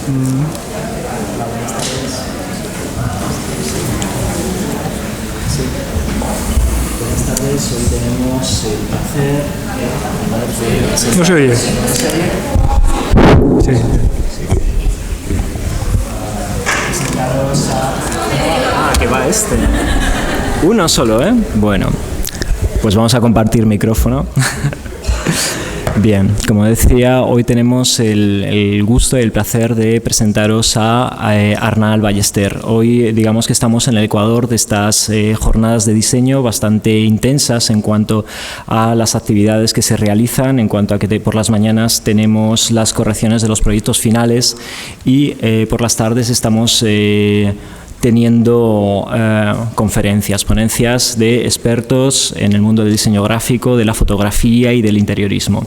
Hola, buenas tardes. Sí. Buenas tardes, hoy tenemos el placer de... No se oye. Sí. Presentaros a... que va este. Uno solo, ¿eh? Bueno, pues vamos a compartir micrófono. Bien, como decía, hoy tenemos el gusto y el placer de presentaros a Arnal Ballester. Hoy digamos que estamos en el Ecuador de estas jornadas de diseño bastante intensas en cuanto a las actividades que se realizan, en cuanto a que por las mañanas tenemos las correcciones de los proyectos finales y por las tardes estamos teniendo ponencias de expertos en el mundo del diseño gráfico, de la fotografía y del interiorismo.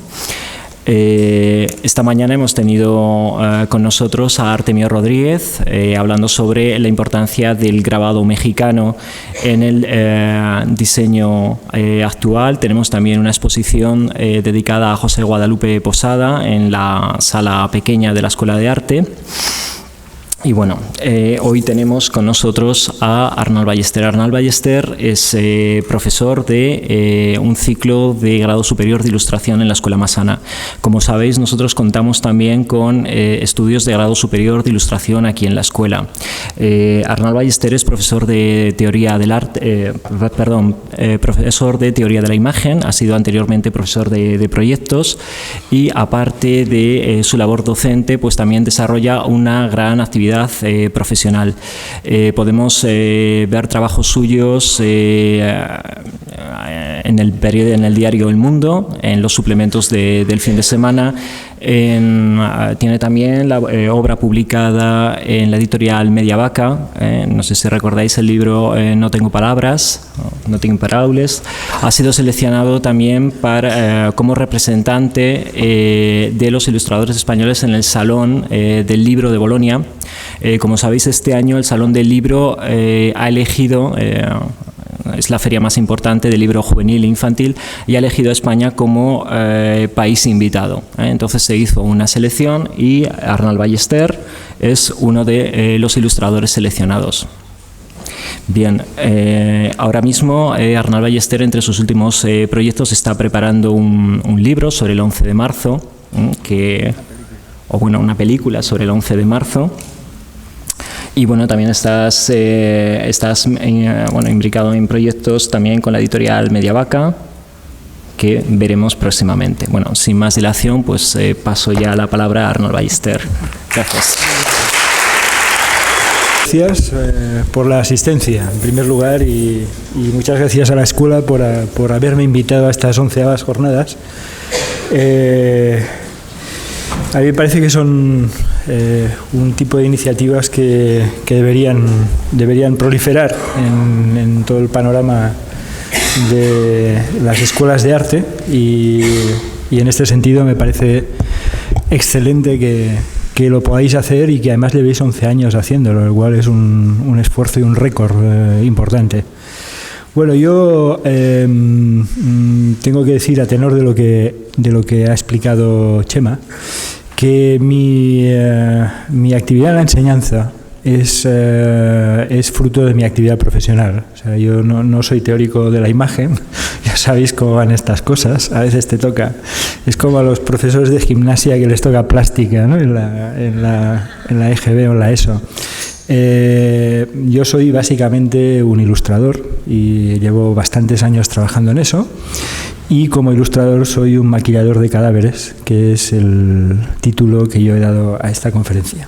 Esta mañana hemos tenido con nosotros a Artemio Rodríguez hablando sobre la importancia del grabado mexicano en el diseño actual. Tenemos también una exposición dedicada a José Guadalupe Posada en la sala pequeña de la Escuela de Arte. Y bueno, hoy tenemos con nosotros a Arnal Ballester. Arnal Ballester es profesor de un ciclo de grado superior de ilustración en la Escuela Massana. Como sabéis, nosotros contamos también con estudios de grado superior de ilustración aquí en la escuela. Arnal Ballester es profesor de teoría del arte, profesor de teoría de la imagen, ha sido anteriormente profesor de proyectos y aparte de su labor docente, pues también desarrolla una gran actividad profesional. Podemos ver trabajos suyos en el diario El Mundo, en los suplementos del fin de semana. Tiene también la obra publicada en la editorial Media Vaca. No sé si recordáis el libro No tengo palabras, No tengo paraules. Ha sido seleccionado también como representante de los ilustradores españoles en el Salón del Libro de Bolonia. Como sabéis, este año el Salón del Libro ha elegido... es la feria más importante del libro juvenil e infantil y ha elegido a España como país invitado. Entonces se hizo una selección y Arnal Ballester es uno de los ilustradores seleccionados. Bien, ahora mismo Arnal Ballester entre sus últimos proyectos está preparando un libro sobre el 11 de marzo, una película sobre el 11 de marzo. Y bueno, también estás imbricado en proyectos también con la editorial Media Vaca, que veremos próximamente. Bueno, sin más dilación, pues paso ya la palabra a Arnal Ballester. Gracias. Gracias por la asistencia, en primer lugar, y muchas gracias a la escuela por haberme invitado a estas 11ª jornadas. A mí me parece que son un tipo de iniciativas que deberían proliferar en todo el panorama de las escuelas de arte y en este sentido me parece excelente que lo podáis hacer y que además llevéis 11 años haciéndolo, lo cual es un esfuerzo y un récord importante. Bueno, yo tengo que decir, a tenor de lo que ha explicado Chema, que mi actividad en la enseñanza es fruto de mi actividad profesional. O sea, yo no soy teórico de la imagen, ya sabéis cómo van estas cosas, a veces te toca. Es como a los profesores de gimnasia que les toca plástica, ¿no? en la EGB o en la ESO. Yo soy básicamente un ilustrador y llevo bastantes años trabajando en eso. Y como ilustrador soy un maquillador de cadáveres, que es el título que yo he dado a esta conferencia.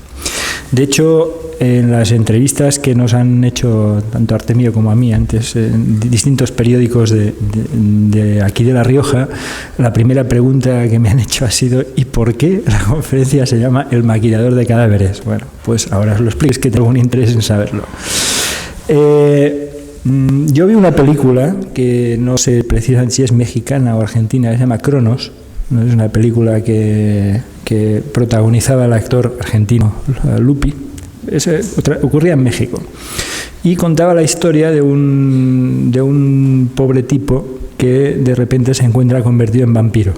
De hecho, en las entrevistas que nos han hecho tanto a Artemio como a mí antes en distintos periódicos de aquí de La Rioja, la primera pregunta que me han hecho ha sido ¿y por qué la conferencia se llama El maquillador de cadáveres? Bueno, pues ahora os lo explico, es que tengo un interés en saberlo. Yo vi una película que no sé precisamente si es mexicana o argentina, se llama Cronos. ¿No? Es una película que protagonizaba el actor argentino Lupi. Ocurría en México y contaba la historia de un pobre tipo que de repente se encuentra convertido en vampiro.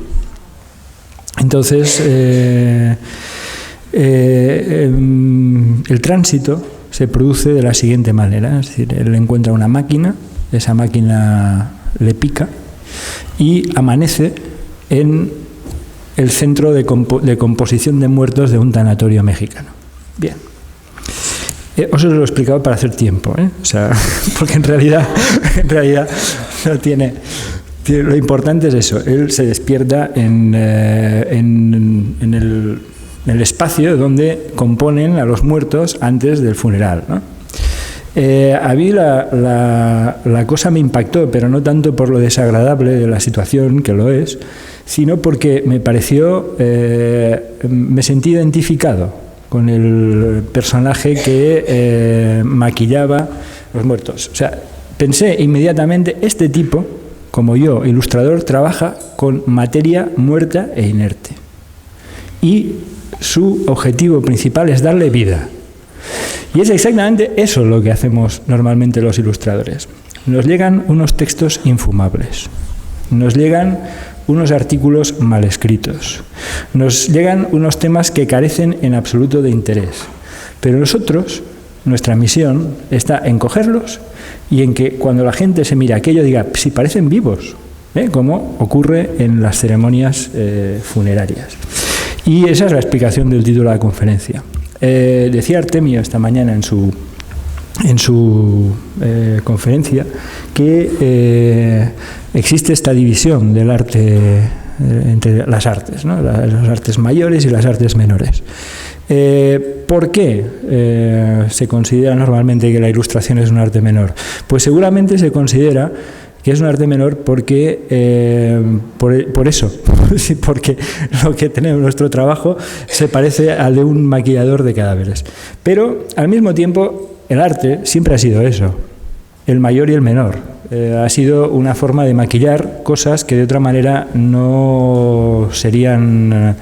Entonces El tránsito se produce de la siguiente manera, es decir, él encuentra una máquina, esa máquina le pica y amanece en el centro de composición de muertos de un tanatorio mexicano. Bien. Os lo he explicado para hacer tiempo, o sea, porque en realidad no tiene. Lo importante es eso, él se despierta en el espacio donde componen a los muertos antes del funeral, ¿no? A mí la cosa me impactó, pero no tanto por lo desagradable de la situación, que lo es, sino porque me pareció, me sentí identificado con el personaje que maquillaba los muertos. O sea, pensé inmediatamente, este tipo, como yo, ilustrador, trabaja con materia muerta e inerte. Y su objetivo principal es darle vida. Y es exactamente eso lo que hacemos normalmente los ilustradores. Nos llegan unos textos infumables, nos llegan unos artículos mal escritos, nos llegan unos temas que carecen en absoluto de interés. Pero nosotros, nuestra misión está en cogerlos y en que cuando la gente se mira aquello diga, si parecen vivos, como ocurre en las ceremonias funerarias. Y esa es la explicación del título de la conferencia. Decía Artemio esta mañana en su conferencia que existe esta división del arte entre las artes, ¿no? Las artes mayores y las artes menores. ¿Por qué se considera normalmente que la ilustración es un arte menor? Pues seguramente se considera que es un arte menor porque, por eso, porque lo que tenemos en nuestro trabajo se parece al de un maquillador de cadáveres. Pero, al mismo tiempo, el arte siempre ha sido eso, el mayor y el menor. Ha sido una forma de maquillar cosas que de otra manera no serían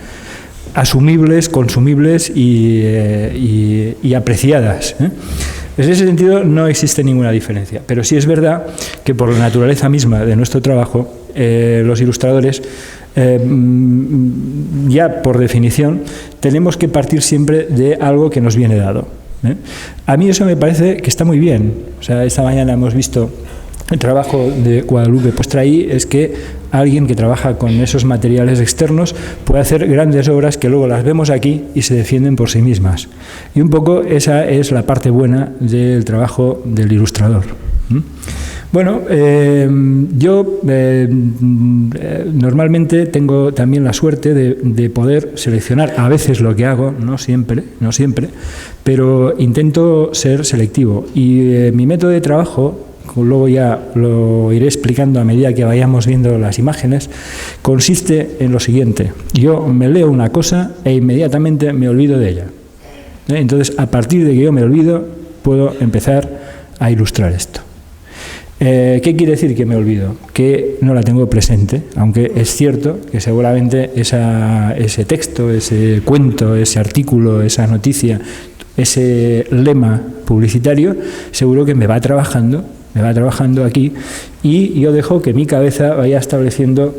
asumibles, consumibles y apreciadas, En ese sentido no existe ninguna diferencia, pero sí es verdad que por la naturaleza misma de nuestro trabajo, los ilustradores, ya por definición, tenemos que partir siempre de algo que nos viene dado. A mí eso me parece que está muy bien. O sea, esta mañana hemos visto el trabajo de Guadalupe puesta ahí, es que alguien que trabaja con esos materiales externos puede hacer grandes obras que luego las vemos aquí y se defienden por sí mismas. Y un poco esa es la parte buena del trabajo del ilustrador. Bueno, yo normalmente tengo también la suerte de poder seleccionar a veces lo que hago, no siempre, pero intento ser selectivo. Y mi método de trabajo, luego ya lo iré explicando a medida que vayamos viendo las imágenes, consiste en lo siguiente. Yo me leo una cosa e inmediatamente me olvido de ella. Entonces, a partir de que yo me olvido, puedo empezar a ilustrar esto. ¿Qué quiere decir que me olvido? Que no la tengo presente, aunque es cierto que seguramente ese texto, ese cuento, ese artículo, esa noticia, ese lema publicitario, seguro que me va trabajando aquí, y yo dejo que mi cabeza vaya estableciendo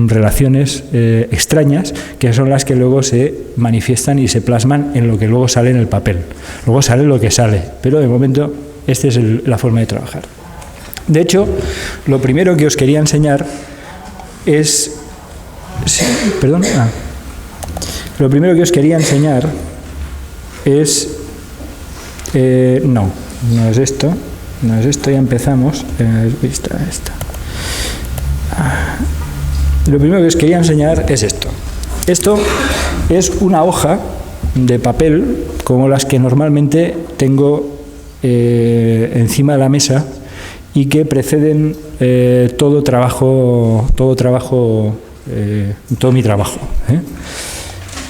relaciones extrañas, que son las que luego se manifiestan y se plasman en lo que luego sale en el papel. Luego sale lo que sale, pero de momento esta es la forma de trabajar. De hecho, lo primero que os quería enseñar es... Lo primero que os quería enseñar es... no es esto. No es esto, ya empezamos. Lo primero que os quería enseñar es esto. Esto es una hoja de papel como las que normalmente tengo encima de la mesa y que preceden todo mi trabajo.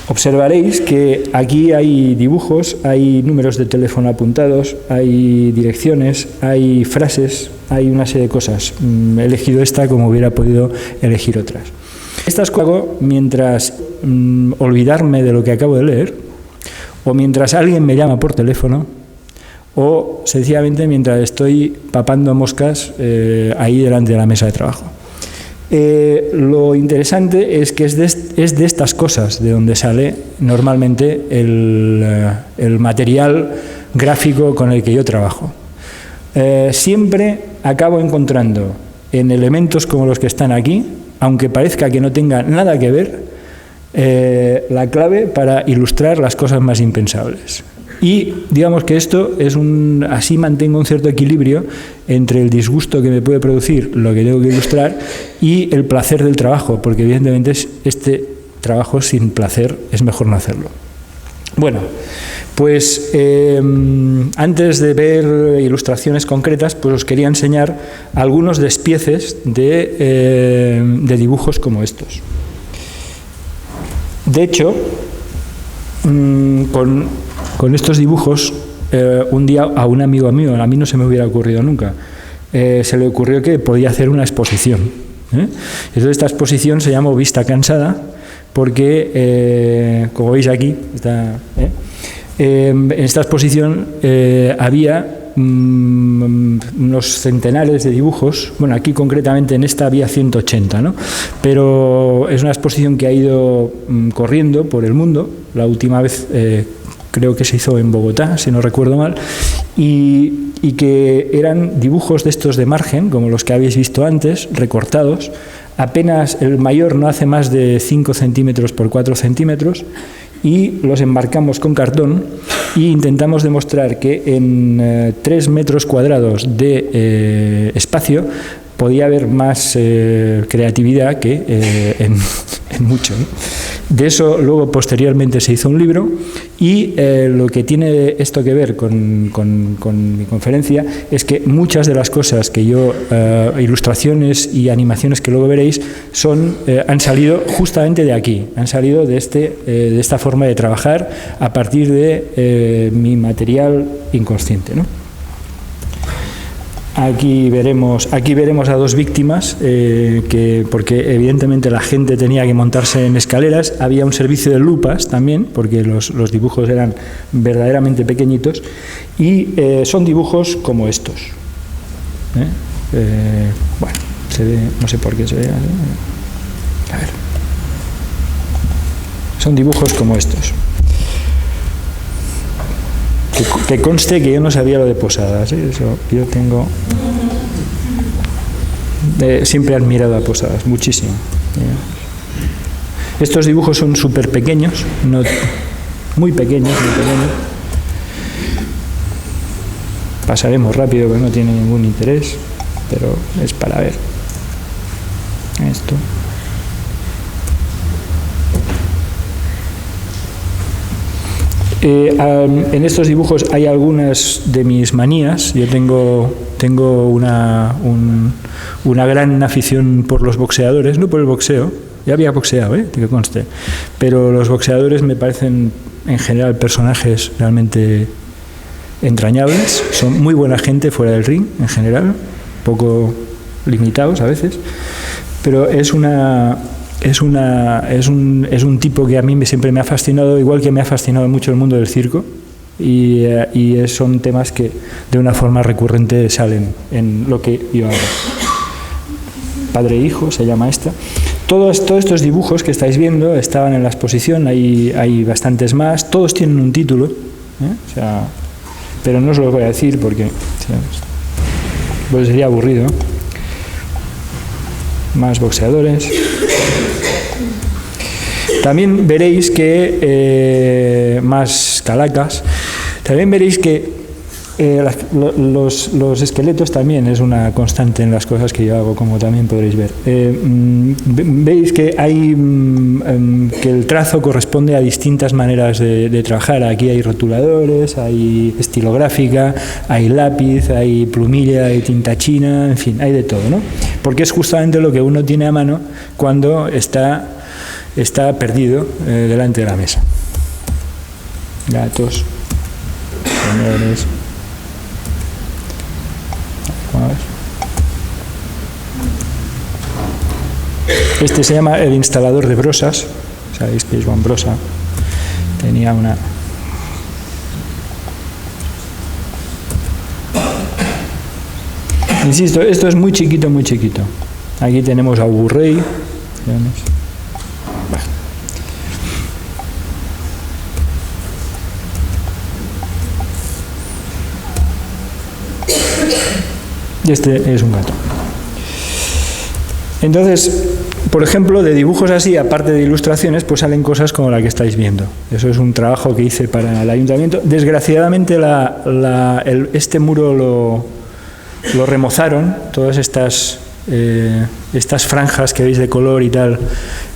Observaréis que aquí hay dibujos, hay números de teléfono apuntados, hay direcciones, hay frases, hay una serie de cosas. He elegido esta como hubiera podido elegir otras. Estas cosas hago mientras olvidarme de lo que acabo de leer, o mientras alguien me llama por teléfono, o sencillamente mientras estoy papando moscas ahí delante de la mesa de trabajo. Lo interesante es que es de estas cosas de donde sale normalmente el material gráfico con el que yo trabajo. Siempre acabo encontrando en elementos como los que están aquí, aunque parezca que no tenga nada que ver, la clave para ilustrar las cosas más impensables. Y digamos que esto es así mantengo un cierto equilibrio entre el disgusto que me puede producir lo que tengo que ilustrar y el placer del trabajo, porque evidentemente este trabajo sin placer es mejor no hacerlo. Bueno, pues antes de ver ilustraciones concretas, pues os quería enseñar algunos despieces de dibujos como estos. De hecho, con estos dibujos, un día a un amigo mío, a mí no se me hubiera ocurrido nunca, se le ocurrió que podía hacer una exposición. Entonces esta exposición se llamó Vista Cansada, porque, como veis aquí, en esta exposición había unos centenares de dibujos. Bueno, aquí concretamente en esta había 180, ¿no? Pero es una exposición que ha ido corriendo por el mundo. La última vez creo que se hizo en Bogotá, si no recuerdo mal, y que eran dibujos de estos de margen, como los que habéis visto antes, recortados. Apenas el mayor no hace más de 5 centímetros por 4 centímetros, y los enmarcamos con cartón e intentamos demostrar que en 3 metros cuadrados de espacio podía haber más creatividad que en mucho, ¿no? De eso luego posteriormente se hizo un libro, y lo que tiene esto que ver con mi conferencia es que muchas de las cosas que yo, ilustraciones y animaciones que luego veréis, han salido justamente de aquí, han salido de esta forma de trabajar a partir de mi material inconsciente, ¿no? Aquí veremos a dos víctimas, porque evidentemente la gente tenía que montarse en escaleras. Había un servicio de lupas también, porque los dibujos eran verdaderamente pequeñitos, y son dibujos como estos. Bueno, se ve, no sé por qué se ve. A ver. Son dibujos como estos. Que conste que yo no sabía lo de Posadas, ¿eh? Eso, yo tengo... siempre he admirado a Posadas, muchísimo. Estos dibujos son súper pequeños, muy pequeños. Pasaremos rápido porque no tiene ningún interés, pero es para ver esto. En estos dibujos hay algunas de mis manías. Yo tengo una gran afición por los boxeadores, no por el boxeo. Ya había boxeado, que conste. Pero los boxeadores me parecen, en general, personajes realmente entrañables. Son muy buena gente fuera del ring, en general, poco limitados a veces. Pero es un tipo que a mí siempre me ha fascinado, igual que me ha fascinado mucho el mundo del circo, y son temas que de una forma recurrente salen en lo que yo hago. Padre e hijo se llama esta. Todos estos dibujos que estáis viendo estaban en la exposición, hay bastantes más, todos tienen un título, pero no os lo voy a decir porque pues sería aburrido. Más boxeadores. También veréis que, más calacas, también veréis que los esqueletos también es una constante en las cosas que yo hago, como también podréis ver. Veis que que el trazo corresponde a distintas maneras de trabajar. Aquí hay rotuladores, hay estilográfica, hay lápiz, hay plumilla, hay tinta china, en fin, hay de todo, ¿no? Porque es justamente lo que uno tiene a mano cuando está perdido delante de la mesa. Gatos, señores. Este se llama el instalador de brosas. Sabéis que Joan Brossa tenía una... Insisto, esto es muy chiquito, muy chiquito. Aquí tenemos a Uburrey. Y este es un gato. Entonces, por ejemplo, de dibujos así, aparte de ilustraciones, pues salen cosas como la que estáis viendo. Eso es un trabajo que hice para el ayuntamiento. Desgraciadamente este muro lo remozaron. Todas estas franjas que veis de color y tal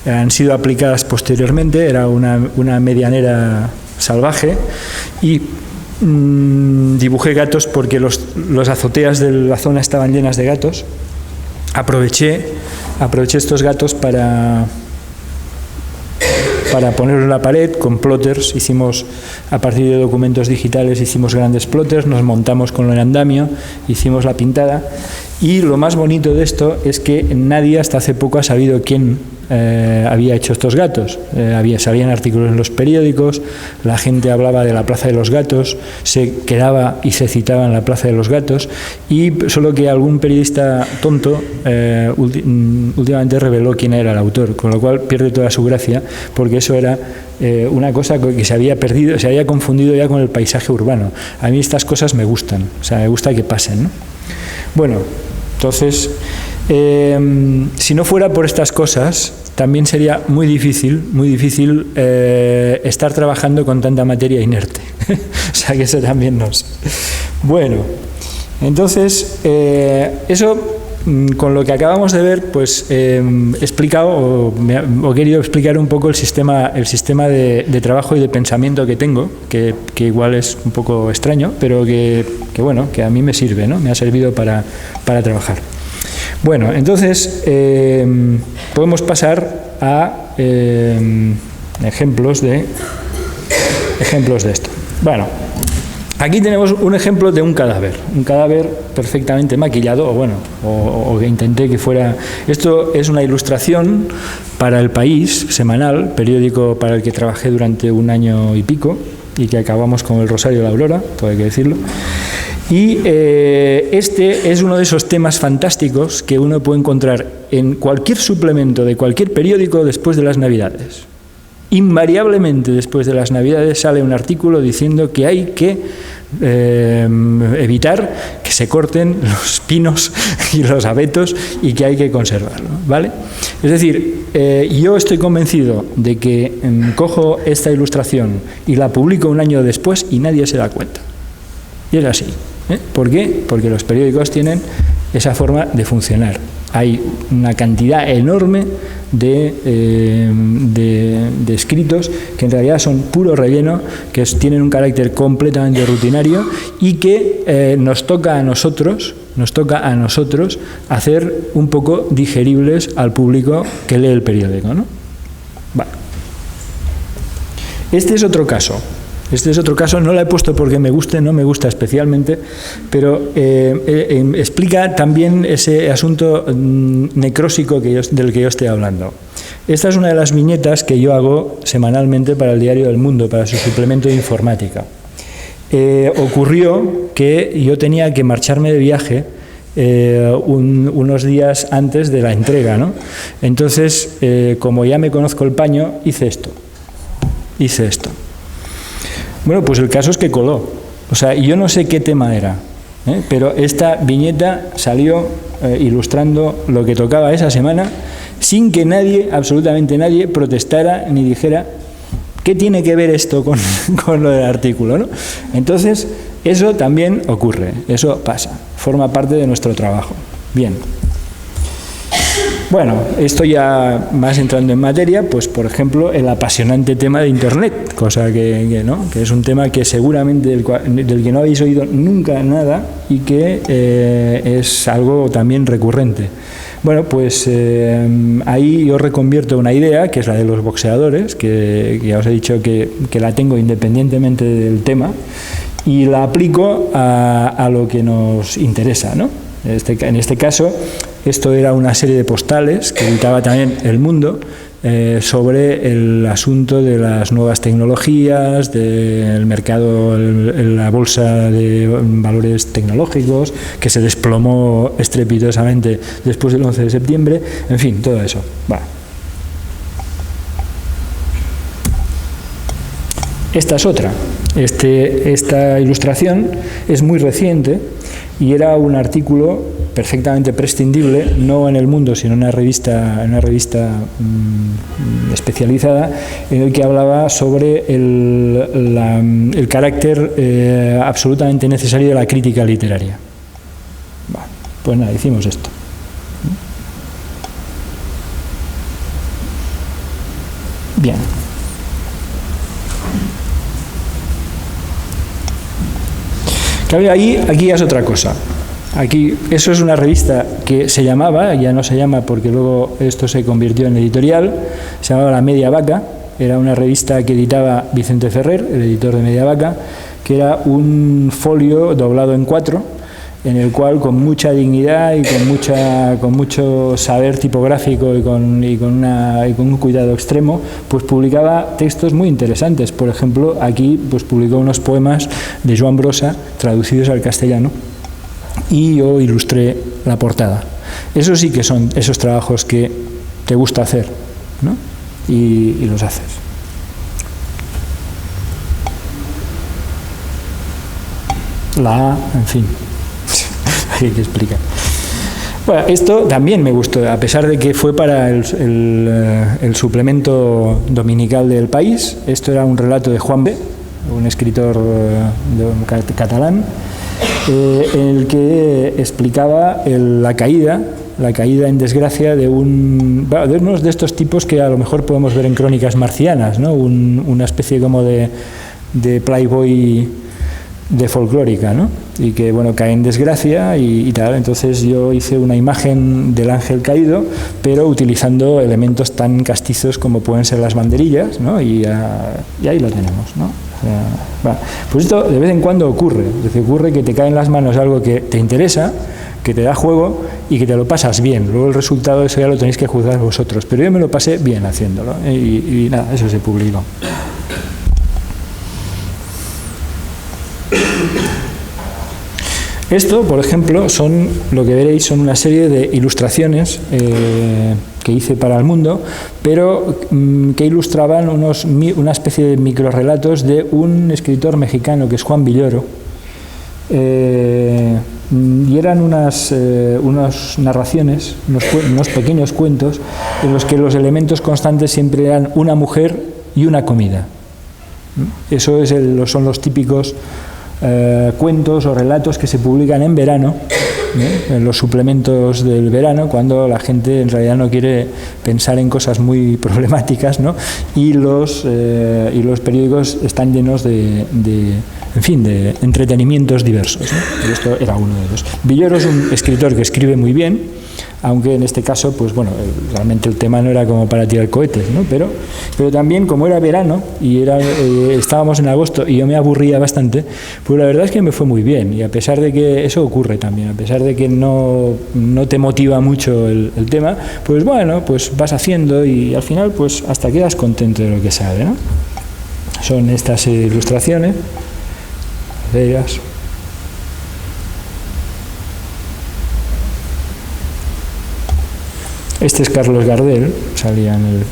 han sido aplicadas posteriormente. Era una medianera salvaje y dibujé gatos porque los azoteas de la zona estaban llenas de gatos. Aproveché estos gatos para ponerlos en la pared con plotters. Hicimos, a partir de documentos digitales, hicimos grandes plotters, nos montamos con el andamio, hicimos la pintada. Y lo más bonito de esto es que nadie hasta hace poco ha sabido quién había hecho estos gatos. Salían artículos en los periódicos, la gente hablaba de la Plaza de los Gatos, se quedaba y se citaba en la Plaza de los Gatos, y solo que algún periodista tonto últimamente reveló quién era el autor, con lo cual pierde toda su gracia, porque eso era una cosa que se había perdido, se había confundido ya con el paisaje urbano. A mí estas cosas me gustan, o sea, me gusta que pasen, ¿no? Bueno, entonces, si no fuera por estas cosas, también sería muy difícil estar trabajando con tanta materia inerte. O sea, que eso también nos... Bueno, entonces, eso, con lo que acabamos de ver, pues he explicado o querido explicar un poco el sistema de trabajo y de pensamiento que tengo, que igual es un poco extraño, pero que bueno, que a mí me sirve, ¿no? Me ha servido para trabajar. Bueno, entonces podemos pasar a ejemplos de esto. Bueno, aquí tenemos un ejemplo de un cadáver perfectamente maquillado, o que intenté que fuera... Esto es una ilustración para El País, semanal, periódico para el que trabajé durante 1 año y pico, y que acabamos con el Rosario de la Aurora, todo hay que decirlo. Y este es uno de esos temas fantásticos que uno puede encontrar en cualquier suplemento de cualquier periódico después de las Navidades. Invariablemente después de las Navidades sale un artículo diciendo que hay que evitar que se corten los pinos y los abetos y que hay que conservarlo, ¿vale? Es decir, yo estoy convencido de que cojo esta ilustración y la publico 1 año después y nadie se da cuenta. Y es así. ¿Por qué? Porque los periódicos tienen esa forma de funcionar. Hay una cantidad enorme de escritos que en realidad son puro relleno, que tienen un carácter completamente rutinario y que nos toca a nosotros hacer un poco digeribles al público que lee el periódico, ¿no? Bueno. Este es otro caso, no lo he puesto porque no me gusta especialmente, pero explica también ese asunto necrósico del que yo estoy hablando. Esta es una de las viñetas que yo hago semanalmente para el Diario del Mundo, para su suplemento de informática. Ocurrió que yo tenía que marcharme de viaje unos días antes de la entrega, ¿no? Entonces, como ya me conozco el paño, hice esto. Bueno, pues el caso es que coló. O sea, yo no sé qué tema era, pero esta viñeta salió ilustrando lo que tocaba esa semana sin que nadie, absolutamente nadie, protestara ni dijera ¿qué tiene que ver esto con lo del artículo, ¿no? Entonces, eso también ocurre, eso pasa, forma parte de nuestro trabajo. Bien. Bueno, esto ya más entrando en materia, pues por ejemplo el apasionante tema de Internet, cosa que es un tema que seguramente del que no habéis oído nunca nada y que es algo también recurrente. Bueno, pues ahí yo reconvierto una idea, que es la de los boxeadores, que ya os he dicho que la tengo independientemente del tema, y la aplico a lo que nos interesa, ¿no? En este caso, esto era una serie de postales que editaba también El Mundo, sobre el asunto de las nuevas tecnologías, del mercado, la bolsa de valores tecnológicos, que se desplomó estrepitosamente después del 11 de septiembre, en fin, todo eso. Va. Esta es otra. Esta ilustración es muy reciente y era un artículo perfectamente prescindible, no en El Mundo, sino en una revista especializada, en el que hablaba sobre el carácter absolutamente necesario de la crítica literaria. Bueno, pues nada, hicimos esto. Bien. Claro, aquí ya es otra cosa. Aquí, eso es una revista que se llamaba, ya no se llama porque luego esto se convirtió en editorial, se llamaba La Media Vaca, era una revista que editaba Vicente Ferrer, el editor de Media Vaca, que era un folio doblado en 4, en el cual con mucha dignidad y con mucho saber tipográfico y con un cuidado extremo, pues publicaba textos muy interesantes. Por ejemplo, aquí pues publicó unos poemas de Joan Brossa traducidos al castellano y yo ilustré la portada. Eso sí que son esos trabajos que te gusta hacer, ¿no? Y los haces. La A, en fin. Hay que explicar. Bueno, esto también me gustó, a pesar de que fue para el suplemento dominical del País. Esto era un relato de Juan B., un escritor catalán, en el que explicaba la caída en desgracia de unos de estos tipos que a lo mejor podemos ver en Crónicas Marcianas, ¿no? Una especie como de playboy de folclórica, ¿no? Y que, bueno, cae en desgracia y tal. Entonces yo hice una imagen del ángel caído, pero utilizando elementos tan castizos como pueden ser las banderillas, ¿no? Y ahí lo tenemos, ¿no? O sea, pues esto de vez en cuando ocurre. Es decir, ocurre que te cae en las manos algo que te interesa, que te da juego y que te lo pasas bien. Luego el resultado de eso ya lo tenéis que juzgar vosotros. Pero yo me lo pasé bien haciéndolo. Y nada, eso se publicó. Esto, por ejemplo, lo que veréis son una serie de ilustraciones que hice para El Mundo, pero que ilustraban una especie de microrrelatos de un escritor mexicano que es Juan Villoro, y eran unas narraciones, unos pequeños cuentos en los que los elementos constantes siempre eran una mujer y una comida. Eso son los típicos cuentos o relatos que se publican en verano, en los suplementos del verano, cuando la gente en realidad no quiere pensar en cosas muy problemáticas, ¿no? Y los periódicos están llenos de entretenimientos diversos, ¿no? Y esto era uno de ellos. Villoro es un escritor que escribe muy bien, aunque en este caso, pues bueno, realmente el tema no era como para tirar cohetes, ¿no? Pero también, como era verano y estábamos en agosto y yo me aburría bastante, pues la verdad es que me fue muy bien. Y a pesar de que eso ocurre también, a pesar de que no te motiva mucho el tema, pues bueno, pues vas haciendo y al final pues hasta quedas contento de lo que sale, ¿no? Son estas ilustraciones de ellas. Este es Carlos Gardel, salía en el...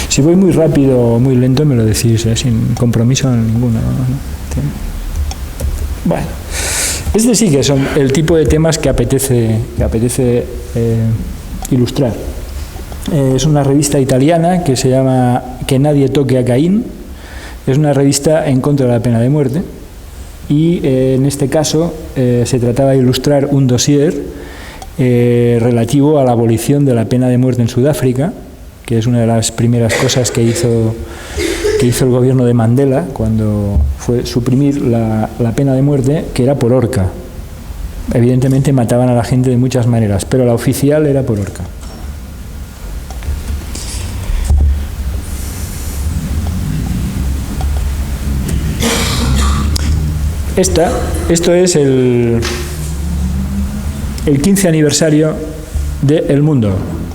Si voy muy rápido o muy lento me lo decís, sin compromiso ninguno, ¿no? Bueno, este sí que son el tipo de temas que apetece ilustrar. Es una revista italiana que se llama Que nadie toque a Caín. Es una revista en contra de la pena de muerte y en este caso se trataba de ilustrar un dossier relativo a la abolición de la pena de muerte en Sudáfrica, que es una de las primeras cosas que hizo el gobierno de Mandela cuando fue suprimir la pena de muerte, que era por horca. Evidentemente mataban a la gente de muchas maneras, pero la oficial era por horca. Esto es el 15 aniversario de El Mundo.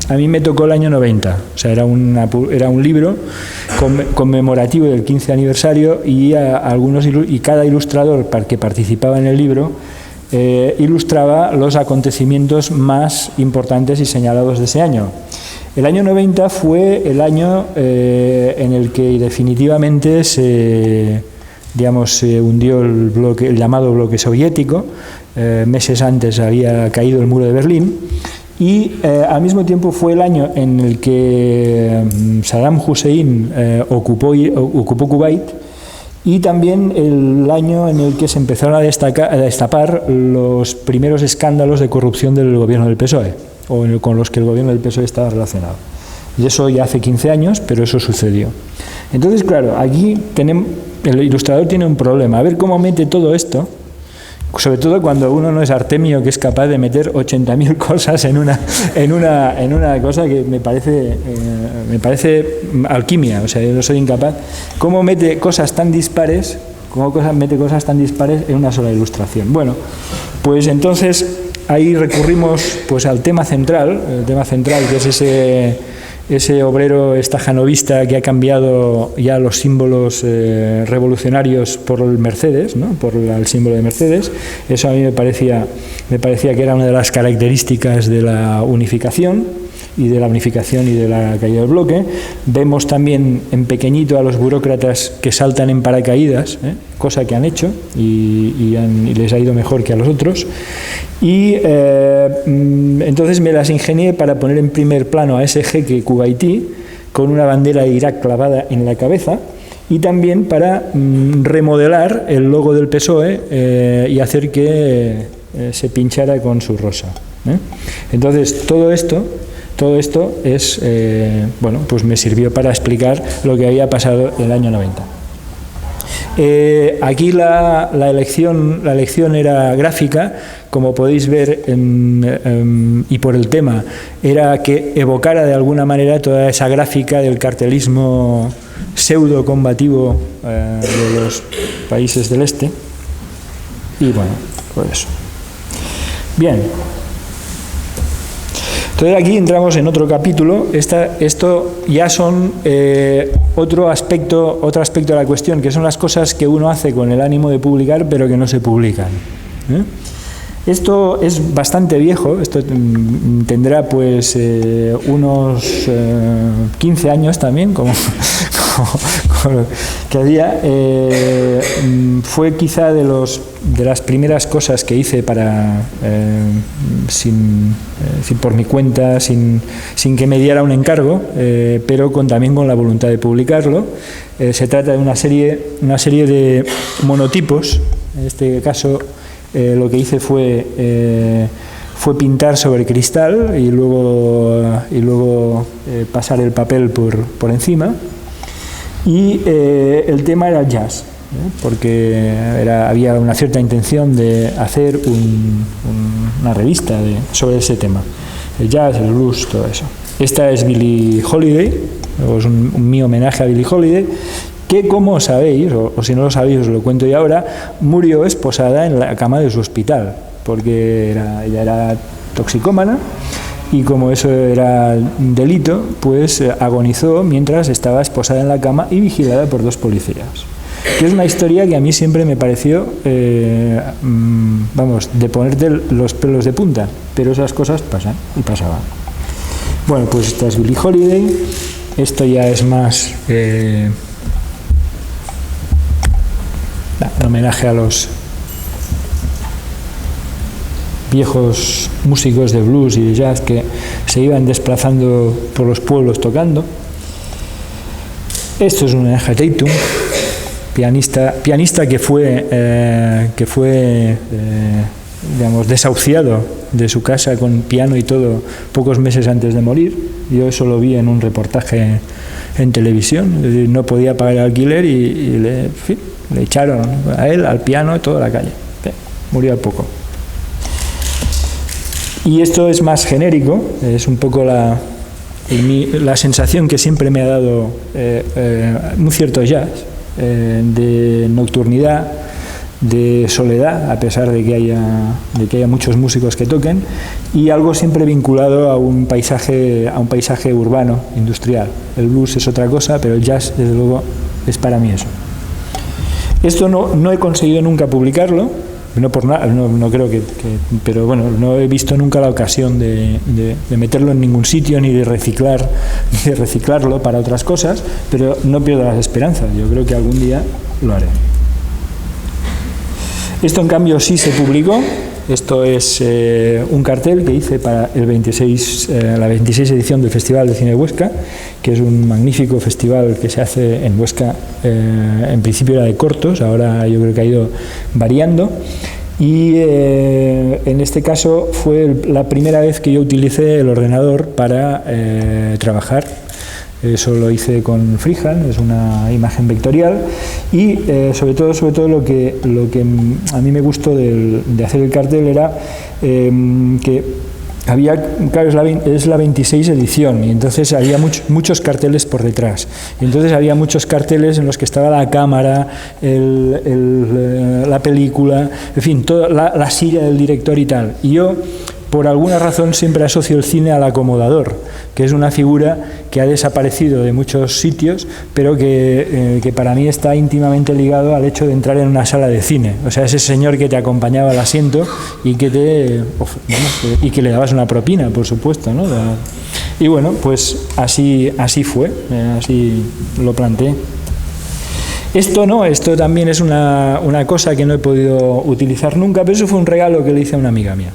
A mí me tocó el año 90, o sea, era un libro conmemorativo del 15 aniversario y cada ilustrador que participaba en el libro ilustraba los acontecimientos más importantes y señalados de ese año. El año 90 fue el año en el que definitivamente se hundió el llamado bloque soviético. Meses antes había caído el muro de Berlín. Y al mismo tiempo fue el año en el que Saddam Hussein ocupó Kuwait, y también el año en el que se empezaron a destapar los primeros escándalos de corrupción del gobierno del PSOE, o con los que el gobierno del PSOE estaba relacionado. Y eso ya hace 15 años, pero eso sucedió. Entonces, claro, aquí el ilustrador tiene un problema. A ver cómo mete todo esto, sobre todo cuando uno no es Artemio, que es capaz de meter 80.000 cosas en una cosa que me parece alquimia. O sea, yo no soy incapaz. ¿Cómo mete cosas tan dispares? En una sola ilustración? Bueno, pues entonces ahí recurrimos pues al tema central, que es ese obrero estajanovista que ha cambiado ya los símbolos revolucionarios por el Mercedes, ¿no? Por el símbolo de Mercedes. Eso a mí me parecía que era una de las características de la unificación y de la caída del bloque. Vemos también en pequeñito a los burócratas que saltan en paracaídas, cosa que han hecho y les ha ido mejor que a los otros. Y entonces me las ingenié para poner en primer plano a ese jeque kuwaití con una bandera de Irak clavada en la cabeza, y también para remodelar el logo del PSOE y hacer que se pinchara con su rosa. Entonces todo esto es, pues me sirvió para explicar lo que había pasado en el año 90. Aquí la elección era gráfica, como podéis ver, y por el tema, era que evocara de alguna manera toda esa gráfica del cartelismo pseudo-combativo de los países del este. Y bueno, pues eso. Bien. Entonces aquí entramos en otro capítulo. Esto ya son otro aspecto de la cuestión, que son las cosas que uno hace con el ánimo de publicar pero que no se publican. Esto es bastante viejo, esto tendrá pues unos 15 años también, como que había. Fue quizá de las primeras cosas que hice para sin por mi cuenta, sin que me diera un encargo, pero también con la voluntad de publicarlo. Se trata de una serie de monotipos. En este caso lo que hice fue pintar sobre cristal y luego pasar el papel por encima. Y el tema era jazz, porque había una cierta intención de hacer una revista sobre ese tema, el jazz, el blues, todo eso. Esta es Billie Holiday, es mi homenaje a Billie Holiday, que, como sabéis, o si no lo sabéis os lo cuento yo ahora, murió esposada en la cama de su hospital, porque ella era toxicómana, y como eso era un delito, pues agonizó mientras estaba esposada en la cama y vigilada por 2 policías. Que es una historia que a mí siempre me pareció, de ponerte los pelos de punta, pero esas cosas pasan y pasaban. Bueno, pues esta es Billie Holiday. Esto ya es más un homenaje a los viejos músicos de blues y de jazz que se iban desplazando por los pueblos tocando. Esto es un homenaje a Tatum, pianista que fue desahuciado de su casa con piano y todo pocos meses antes de morir. Yo eso lo vi en un reportaje en televisión. Es decir, no podía pagar el alquiler y le echaron a él, al piano, toda la calle. Murió al poco. Y esto es más genérico, es un poco la sensación que siempre me ha dado un cierto jazz, de nocturnidad, de soledad, a pesar de que haya muchos músicos que toquen, y algo siempre vinculado a un paisaje urbano, industrial. El blues es otra cosa, pero el jazz, desde luego, es para mí eso. Esto no he conseguido nunca publicarlo, no por nada, no creo pero bueno, no he visto nunca la ocasión de meterlo en ningún sitio, ni de reciclarlo para otras cosas, pero no pierdo las esperanzas. Yo creo que algún día lo haré. Esto, en cambio, sí se publicó. Esto es un cartel que hice para la 26 edición del Festival de Cine de Huesca, que es un magnífico festival que se hace en Huesca. En principio era de cortos, ahora yo creo que ha ido variando. Y en este caso fue la primera vez que yo utilicé el ordenador para trabajar. Eso lo hice con freehand, es una imagen vectorial, y sobre todo lo que a mí me gustó de hacer el cartel era que había, claro, es la 26 edición, y entonces había muchos carteles por detrás, y entonces había muchos carteles en los que estaba la cámara, la película, en fin, toda la silla del director y tal, y yo, por alguna razón, siempre asocio el cine al acomodador, que es una figura que ha desaparecido de muchos sitios, pero que para mí está íntimamente ligado al hecho de entrar en una sala de cine. O sea, ese señor que te acompañaba al asiento y que le dabas una propina, por supuesto, ¿no? Y bueno, pues así fue, así lo planteé. Esto también es una cosa que no he podido utilizar nunca, pero eso fue un regalo que le hice a una amiga mía.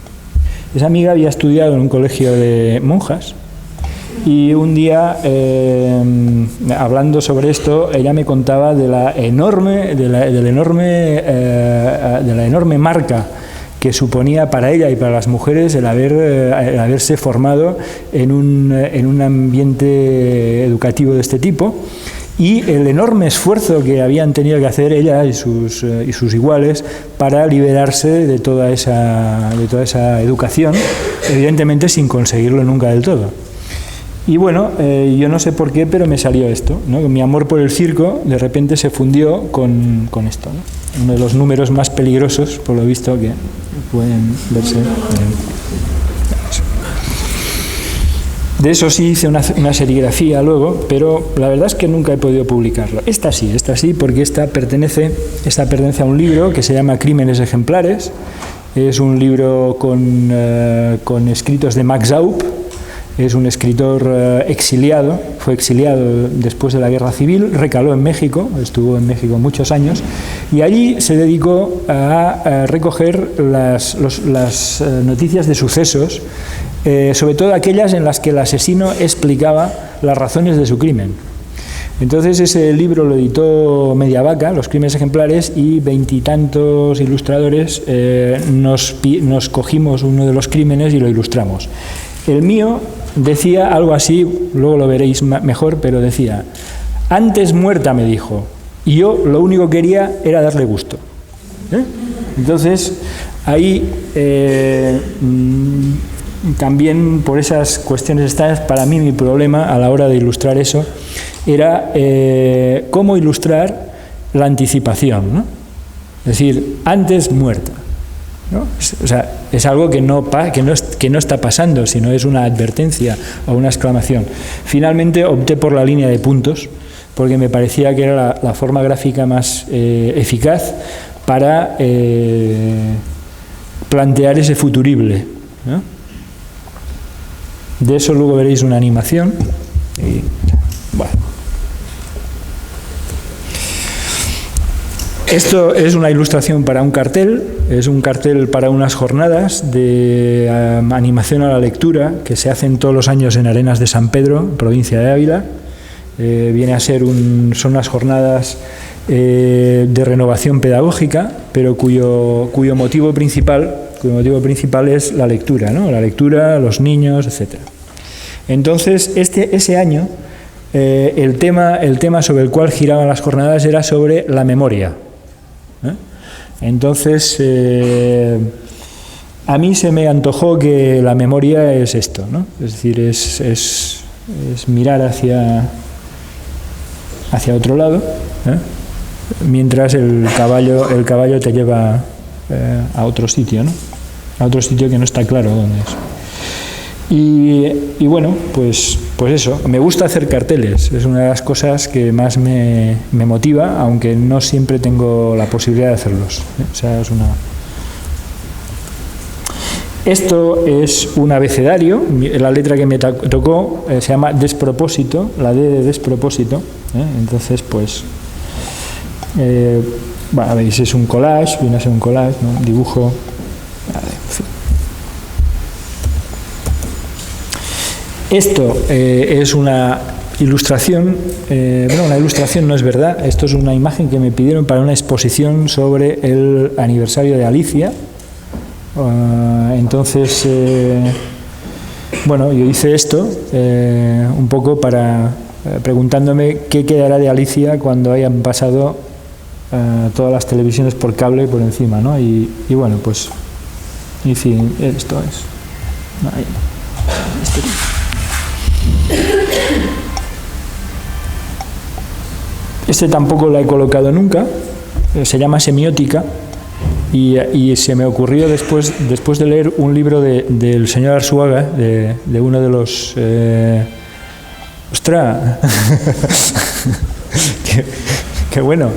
Esa amiga había estudiado en un colegio de monjas, y un día, hablando sobre esto, ella me contaba de la enorme marca que suponía para ella y para las mujeres el haberse formado en un ambiente educativo de este tipo, y el enorme esfuerzo que habían tenido que hacer ella y sus iguales para liberarse de toda esa educación, evidentemente sin conseguirlo nunca del todo. Y bueno, yo no sé por qué, pero me salió esto, ¿no? Mi amor por el circo de repente se fundió con esto, ¿no? Uno de los números más peligrosos, por lo visto, que pueden verse. De eso sí hice una serigrafía luego, pero la verdad es que nunca he podido publicarlo. Esta sí, porque esta pertenece a un libro que se llama Crímenes Ejemplares. Es un libro con escritos de Max Aup. Es un escritor exiliado, fue exiliado después de la Guerra Civil, recaló en México, estuvo en México muchos años, y allí se dedicó a recoger las noticias de sucesos, sobre todo aquellas en las que el asesino explicaba las razones de su crimen. Entonces ese libro lo editó Mediavaca, Los Crímenes Ejemplares, y 20 y tantos ilustradores nos cogimos uno de los crímenes y lo ilustramos. El mío decía algo así, luego lo veréis mejor, pero decía: antes muerta, me dijo, y yo lo único que quería era darle gusto. Entonces ahí también, por esas cuestiones extrañas, para mí mi problema a la hora de ilustrar eso era cómo ilustrar la anticipación, ¿no? Es decir, antes muerta, ¿no? O sea, es algo que no está pasando, sino es una advertencia o una exclamación. Finalmente opté por la línea de puntos, porque me parecía que era la forma gráfica más eficaz para plantear ese futurible, ¿no? De eso luego veréis una animación. Y, bueno. Esto es una ilustración para un cartel, es un cartel para unas jornadas de animación a la lectura que se hacen todos los años en Arenas de San Pedro, provincia de Ávila. Viene a ser son unas jornadas de renovación pedagógica, pero cuyo motivo principal es la lectura, ¿no? La lectura, los niños, etc. Entonces, ese año, el tema sobre el cual giraban las jornadas era sobre la memoria. Entonces, a mí se me antojó que la memoria es esto, ¿no? Es decir, es mirar hacia otro lado, mientras el caballo te lleva a otro sitio, ¿no? A otro sitio que no está claro dónde es. Y bueno, pues eso, me gusta hacer carteles, es una de las cosas que más me motiva, aunque no siempre tengo la posibilidad de hacerlos. O sea, Esto es un abecedario, la letra que me tocó se llama despropósito, la D de despropósito, entonces pues, bueno, veis, es un collage, viene a ser un collage, ¿no? Un dibujo, en fin. Esto es una ilustración, bueno, una ilustración no es verdad, esto es una imagen que me pidieron para una exposición sobre el aniversario de Alicia. Entonces, bueno, yo hice esto un poco para preguntándome qué quedará de Alicia cuando hayan pasado todas las televisiones por cable por encima, ¿no? Y bueno, pues, en fin, esto es. No, ahí no. Este tampoco lo he colocado nunca, se llama Semiótica y se me ocurrió después de leer un libro del señor Arzuaga, de uno de los... ¡Ostras! qué bueno.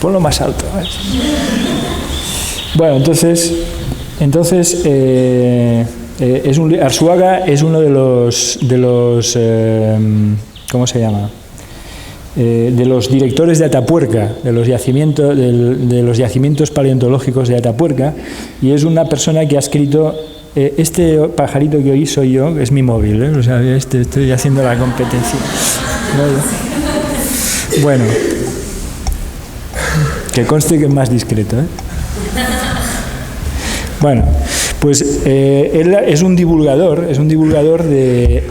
Ponlo más alto. Bueno, entonces Arzuaga es uno de los ¿cómo se llama? De los directores de Atapuerca, de los yacimientos paleontológicos de Atapuerca, y es una persona que ha escrito este pajarito que hoy soy yo, es mi móvil, o sea, estoy haciendo la competencia. Bueno, que conste que es más discreto, Bueno, pues él es un divulgador de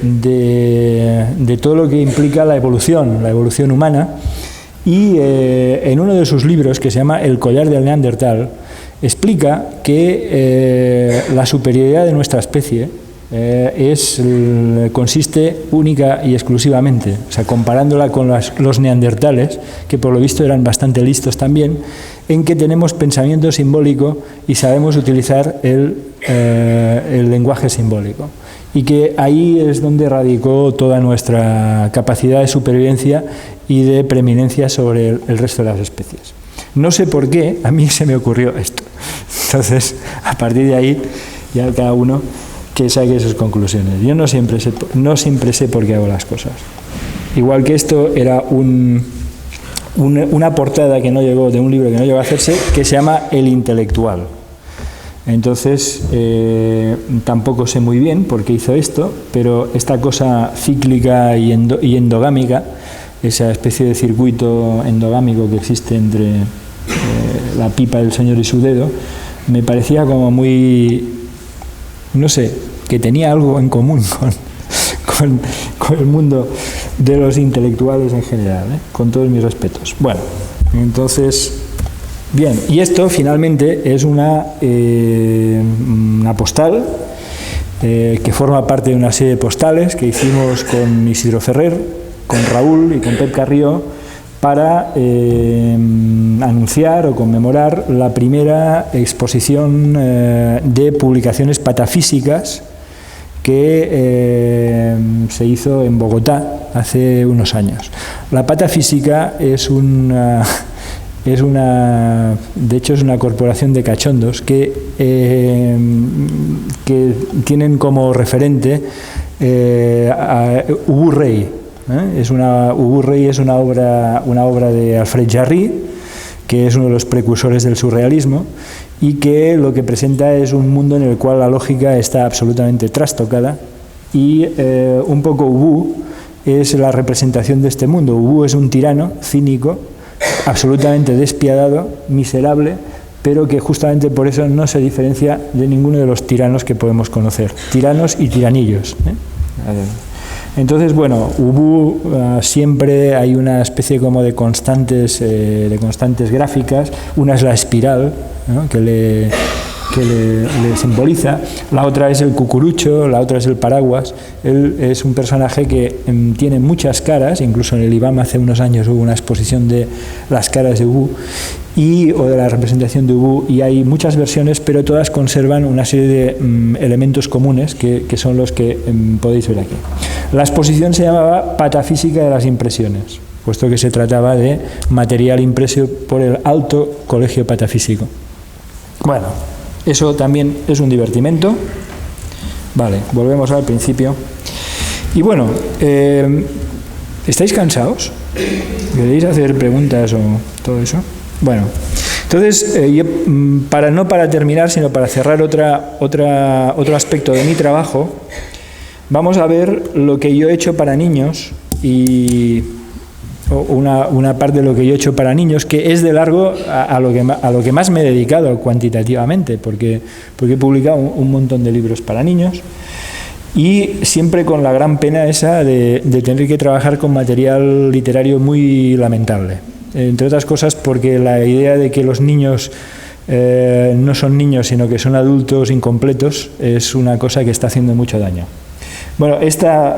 todo lo que implica la evolución humana, y en uno de sus libros, que se llama El collar del Neandertal, explica que la superioridad de nuestra especie consiste única y exclusivamente, o sea, comparándola con los neandertales, que por lo visto eran bastante listos también, en que tenemos pensamiento simbólico y sabemos utilizar el lenguaje simbólico. Y que ahí es donde radicó toda nuestra capacidad de supervivencia y de preeminencia sobre el resto de las especies. No sé por qué, a mí se me ocurrió esto. Entonces, a partir de ahí, ya cada uno que saque sus conclusiones. Yo no siempre sé por qué hago las cosas. Igual que esto era una portada que no llegó, de un libro que no llegó a hacerse, que se llama El intelectual. Entonces, tampoco sé muy bien por qué hizo esto, pero esta cosa cíclica y endogámica, esa especie de circuito endogámico que existe entre la pipa del Señor y su dedo, me parecía como muy, no sé, que tenía algo en común con el mundo de los intelectuales en general, con todos mis respetos. Bueno, entonces, bien, y esto finalmente es una postal que forma parte de una serie de postales que hicimos con Isidro Ferrer, con Raúl y con Pep Carrió, para anunciar o conmemorar la primera exposición de publicaciones patafísicas que se hizo en Bogotá hace unos años. La patafísica de hecho es una corporación de cachondos que tienen como referente a Ubu Rey. Ubu Rey es una obra de Alfred Jarry, que es uno de los precursores del surrealismo, y que lo que presenta es un mundo en el cual la lógica está absolutamente trastocada, y un poco Ubu es la representación de este mundo. Ubu es un tirano cínico, absolutamente despiadado, miserable, pero que justamente por eso no se diferencia de ninguno de los tiranos que podemos conocer, tiranos y tiranillos. Entonces, bueno, Ubu siempre hay una especie como de constantes gráficas. Una es la espiral, ¿no? que le simboliza. La otra es el cucurucho, la otra es el paraguas. Él es un personaje que tiene muchas caras, incluso en el IBAM hace unos años hubo una exposición de las caras de Ubú, o de la representación de Ubú, y hay muchas versiones, pero todas conservan una serie de elementos comunes que son los que podéis ver aquí. La exposición se llamaba Patafísica de las impresiones, puesto que se trataba de material impreso por el Alto Colegio Patafísico. Bueno, eso también es un divertimento. Vale, volvemos al principio. Y bueno, ¿estáis cansados? ¿Queréis hacer preguntas o todo eso? Bueno, entonces, no para terminar, sino para cerrar otro aspecto de mi trabajo, vamos a ver lo que yo he hecho para niños y una parte de lo que yo he hecho para niños, que es de largo a lo que más me he dedicado cuantitativamente, porque he publicado un montón de libros para niños y siempre con la gran pena esa de tener que trabajar con material literario muy lamentable. Entre otras cosas porque la idea de que los niños no son niños sino que son adultos incompletos es una cosa que está haciendo mucho daño. Bueno,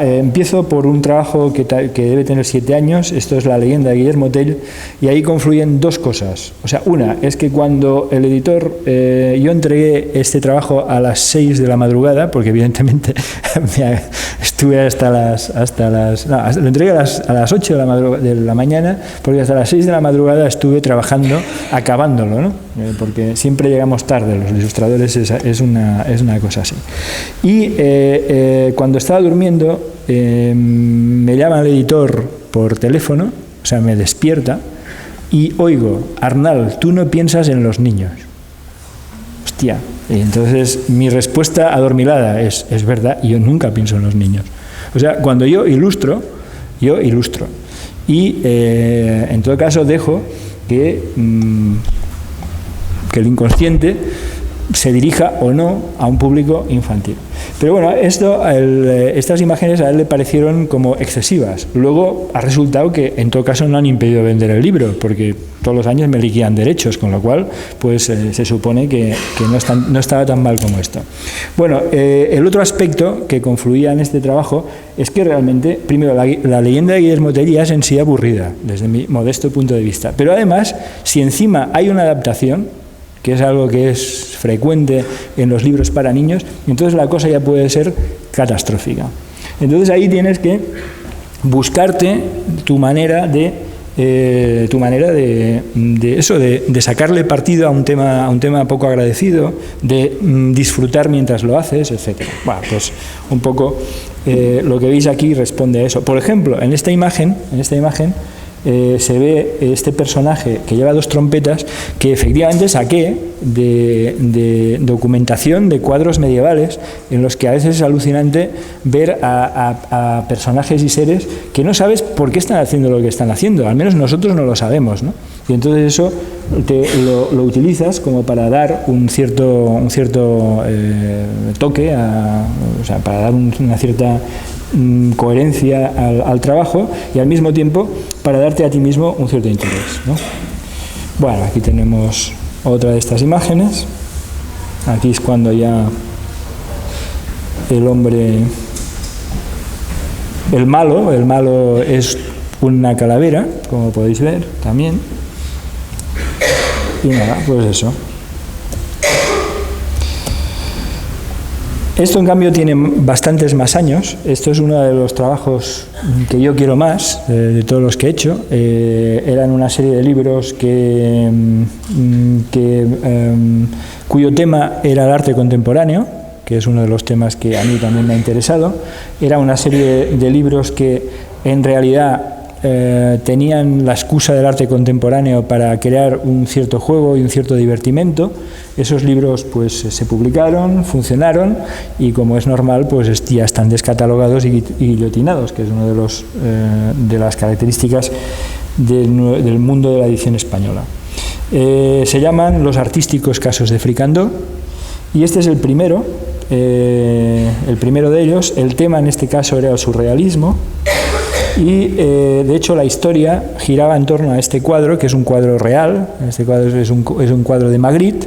empiezo por un trabajo que debe tener 7 años, esto es La leyenda de Guillermo Tell, y ahí confluyen dos cosas. O sea, una es que cuando el editor, yo entregué este trabajo a las 6 de la madrugada, porque evidentemente estuve lo entregué a las 8 de la mañana, porque hasta las 6 de la madrugada estuve trabajando, acabándolo, ¿no? Porque siempre llegamos tarde, los ilustradores es una cosa así. Y cuando estaba durmiendo, me llama el editor por teléfono, o sea, me despierta, y oigo: Arnal, tú no piensas en los niños. Hostia. Y entonces mi respuesta adormilada es verdad, yo nunca pienso en los niños. O sea, cuando yo ilustro. Y en todo caso dejo que el inconsciente se dirija o no a un público infantil. Pero bueno, estas imágenes a él le parecieron como excesivas. Luego ha resultado que en todo caso no han impedido vender el libro, porque todos los años me liquidan derechos, con lo cual pues se supone que no estaba tan mal como esto. Bueno, el otro aspecto que confluía en este trabajo es que realmente, primero, la leyenda de Guillermo Tell ya es en sí aburrida, desde mi modesto punto de vista. Pero además, si encima hay una adaptación, que es algo que es frecuente en los libros para niños, entonces la cosa ya puede ser catastrófica. Entonces ahí tienes que buscarte tu manera de sacarle partido a un tema poco agradecido, de disfrutar mientras lo haces, etc. Bueno, pues un poco lo que veis aquí responde a eso. Por ejemplo, en esta imagen se ve este personaje que lleva 2 trompetas, que efectivamente saqué de documentación de cuadros medievales, en los que a veces es alucinante ver a personajes y seres que no sabes por qué están haciendo lo que están haciendo, al menos nosotros no lo sabemos, ¿no? Y entonces eso lo utilizas como para dar un cierto toque, o sea, para dar una cierta coherencia al trabajo, y al mismo tiempo para darte a ti mismo un cierto interés, ¿no? Bueno, aquí tenemos otra de estas imágenes. Aquí es cuando ya el hombre, el malo es una calavera, como podéis ver también. Y nada, pues eso. Esto, en cambio, tiene bastantes más años. Esto es uno de los trabajos que yo quiero más, de todos los que he hecho. Eran una serie de libros cuyo tema era el arte contemporáneo, que es uno de los temas que a mí también me ha interesado. Era una serie de libros que, en realidad, tenían la excusa del arte contemporáneo para crear un cierto juego y un cierto divertimento. Esos libros pues se publicaron, funcionaron, y como es normal pues ya están descatalogados y guillotinados, que es una de las características del mundo de la edición española. Se llaman Los artísticos casos de Fricandó, y este es el primero de ellos. El tema en este caso era el surrealismo. Y de hecho la historia giraba en torno a este cuadro, que es un cuadro real. Este cuadro es un cuadro de Magritte,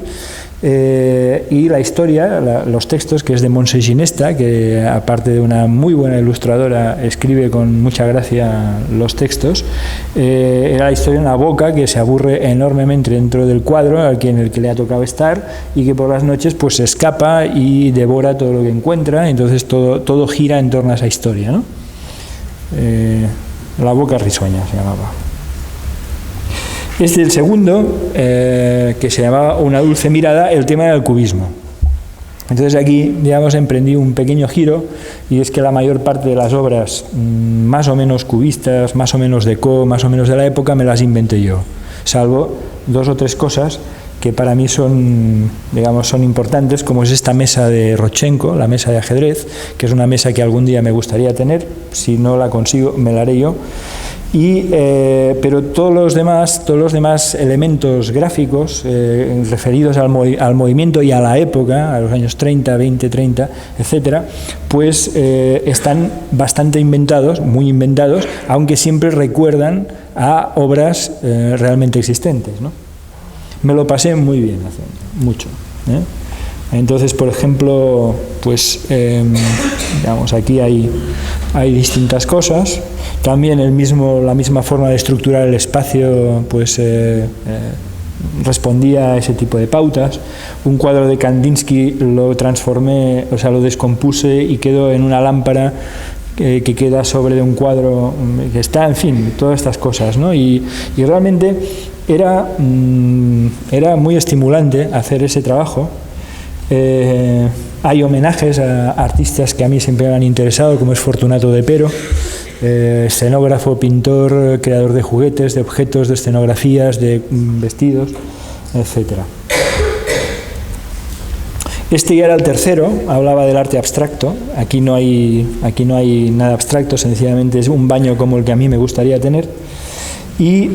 y la historia, los textos, que es de Montse Ginesta, que aparte de una muy buena ilustradora escribe con mucha gracia los textos. Era la historia de una boca que se aburre enormemente dentro del cuadro en el que le ha tocado estar, y que por las noches pues se escapa y devora todo lo que encuentra. Entonces todo gira en torno a esa historia, ¿no? La boca risueña se llamaba. Este es el segundo, que se llamaba Una dulce mirada. El tema era el cubismo. Entonces aquí, digamos, emprendí un pequeño giro, y es que la mayor parte de las obras más o menos cubistas, más o menos deco, más o menos de la época, me las inventé yo, salvo 2 o 3 cosas que para mí son, digamos, son importantes, como es esta mesa de Rodchenko, la mesa de ajedrez, que es una mesa que algún día me gustaría tener. Si no la consigo, me la haré yo. Pero todos los demás elementos gráficos referidos al movimiento y a la época, a los años 30, 20, 30, etcétera, pues están bastante inventados, muy inventados, aunque siempre recuerdan a obras realmente existentes, ¿no? Me lo pasé muy bien haciendo, mucho, ¿eh? Entonces, por ejemplo, pues digamos, aquí hay distintas cosas. También la misma forma de estructurar el espacio, pues respondía a ese tipo de pautas. Un cuadro de Kandinsky lo transformé, o sea, lo descompuse y quedó en una lámpara que queda sobre un cuadro que está, en fin, todas estas cosas, ¿no? Y realmente era muy estimulante hacer ese trabajo. Hay homenajes a artistas que a mí siempre me han interesado, como es Fortunato de Pero, escenógrafo, pintor, creador de juguetes, de objetos, de escenografías, de vestidos, etcétera. Este ya era el tercero, hablaba del arte abstracto. Aquí no hay nada abstracto, sencillamente es un baño como el que a mí me gustaría tener. Y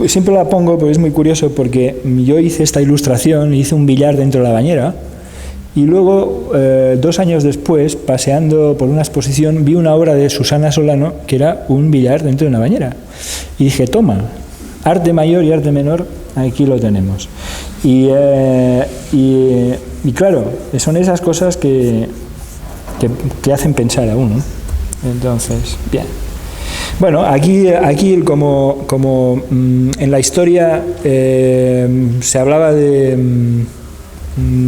siempre la pongo porque es muy curioso, porque yo hice esta ilustración, hice un billar dentro de la bañera, y luego, 2 años después, paseando por una exposición, vi una obra de Susana Solano que era un billar dentro de una bañera. Y dije, toma, arte mayor y arte menor, aquí lo tenemos. Y claro, son esas cosas que hacen pensar a uno. Entonces, bien. Bueno, aquí como en la historia se hablaba de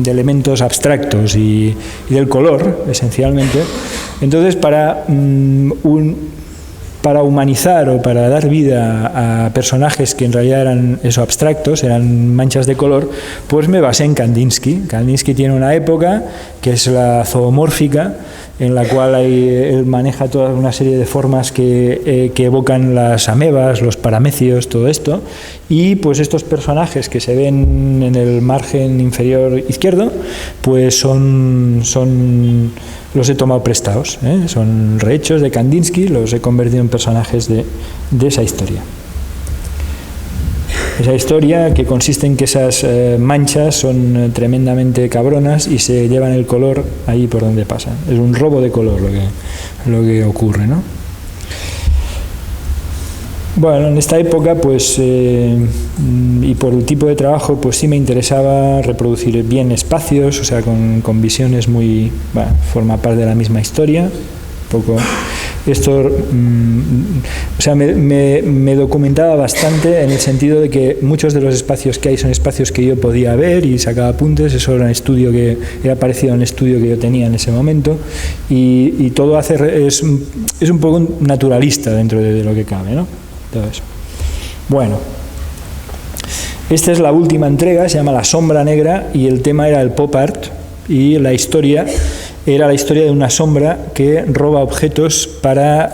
elementos abstractos y del color, esencialmente. Entonces, para humanizar o para dar vida a personajes que en realidad eran abstractos, eran manchas de color, pues me basé en Kandinsky. Kandinsky tiene una época que es la zoomórfica, en la cual él maneja toda una serie de formas que evocan las amebas, los paramecios, todo esto, y pues estos personajes que se ven en el margen inferior izquierdo, pues los he tomado prestados, son rehechos de Kandinsky, los he convertido en personajes de esa historia. Esa historia que consiste en que esas manchas son tremendamente cabronas y se llevan el color ahí por donde pasan. Es un robo de color lo que ocurre, ¿no? Bueno, en esta época, pues, y por el tipo de trabajo, pues sí me interesaba reproducir bien espacios, o sea, con visiones muy... Bueno, forma parte de la misma historia, un poco... Esto, o sea, me documentaba bastante en el sentido de que muchos de los espacios que hay son espacios que yo podía ver y sacaba apuntes. Eso era un estudio que era parecido a un estudio que yo tenía en ese momento, y todo es un poco naturalista dentro de lo que cabe, ¿no? Entonces, bueno, esta es la última entrega, se llama La sombra negra, y el tema era el pop art, y la historia era la historia de una sombra que roba objetos para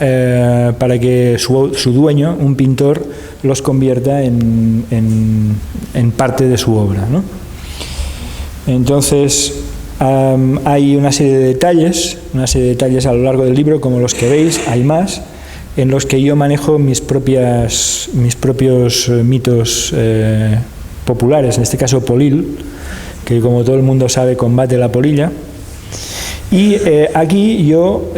que su dueño, un pintor, los convierta en parte de su obra, ¿no? Entonces, hay una serie de detalles a lo largo del libro, como los que veis, hay más, en los que yo manejo mis propios mitos populares, en este caso Polil, que como todo el mundo sabe combate la polilla. Y aquí yo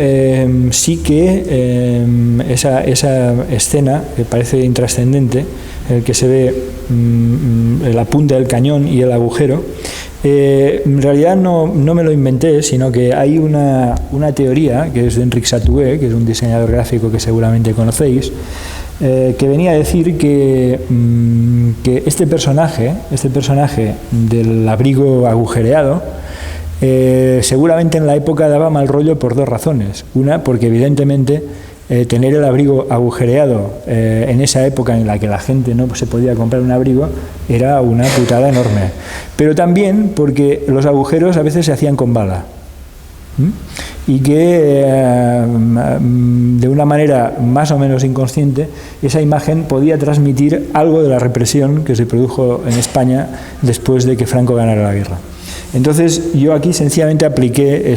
sí que esa escena, que parece intrascendente, en el que se ve la punta del cañón y el agujero. En realidad no me lo inventé, sino que hay una teoría que es de Enric Satoué, que es un diseñador gráfico que seguramente conocéis, que venía a decir que este personaje del abrigo agujereado seguramente en la época daba mal rollo por dos razones. Una, porque evidentemente tener el abrigo agujereado en esa época en la que la gente no se podía comprar un abrigo era una putada enorme. Pero también porque los agujeros a veces se hacían con bala. Y que de una manera más o menos inconsciente esa imagen podía transmitir algo de la represión que se produjo en España después de que Franco ganara la guerra. Entonces yo aquí sencillamente apliqué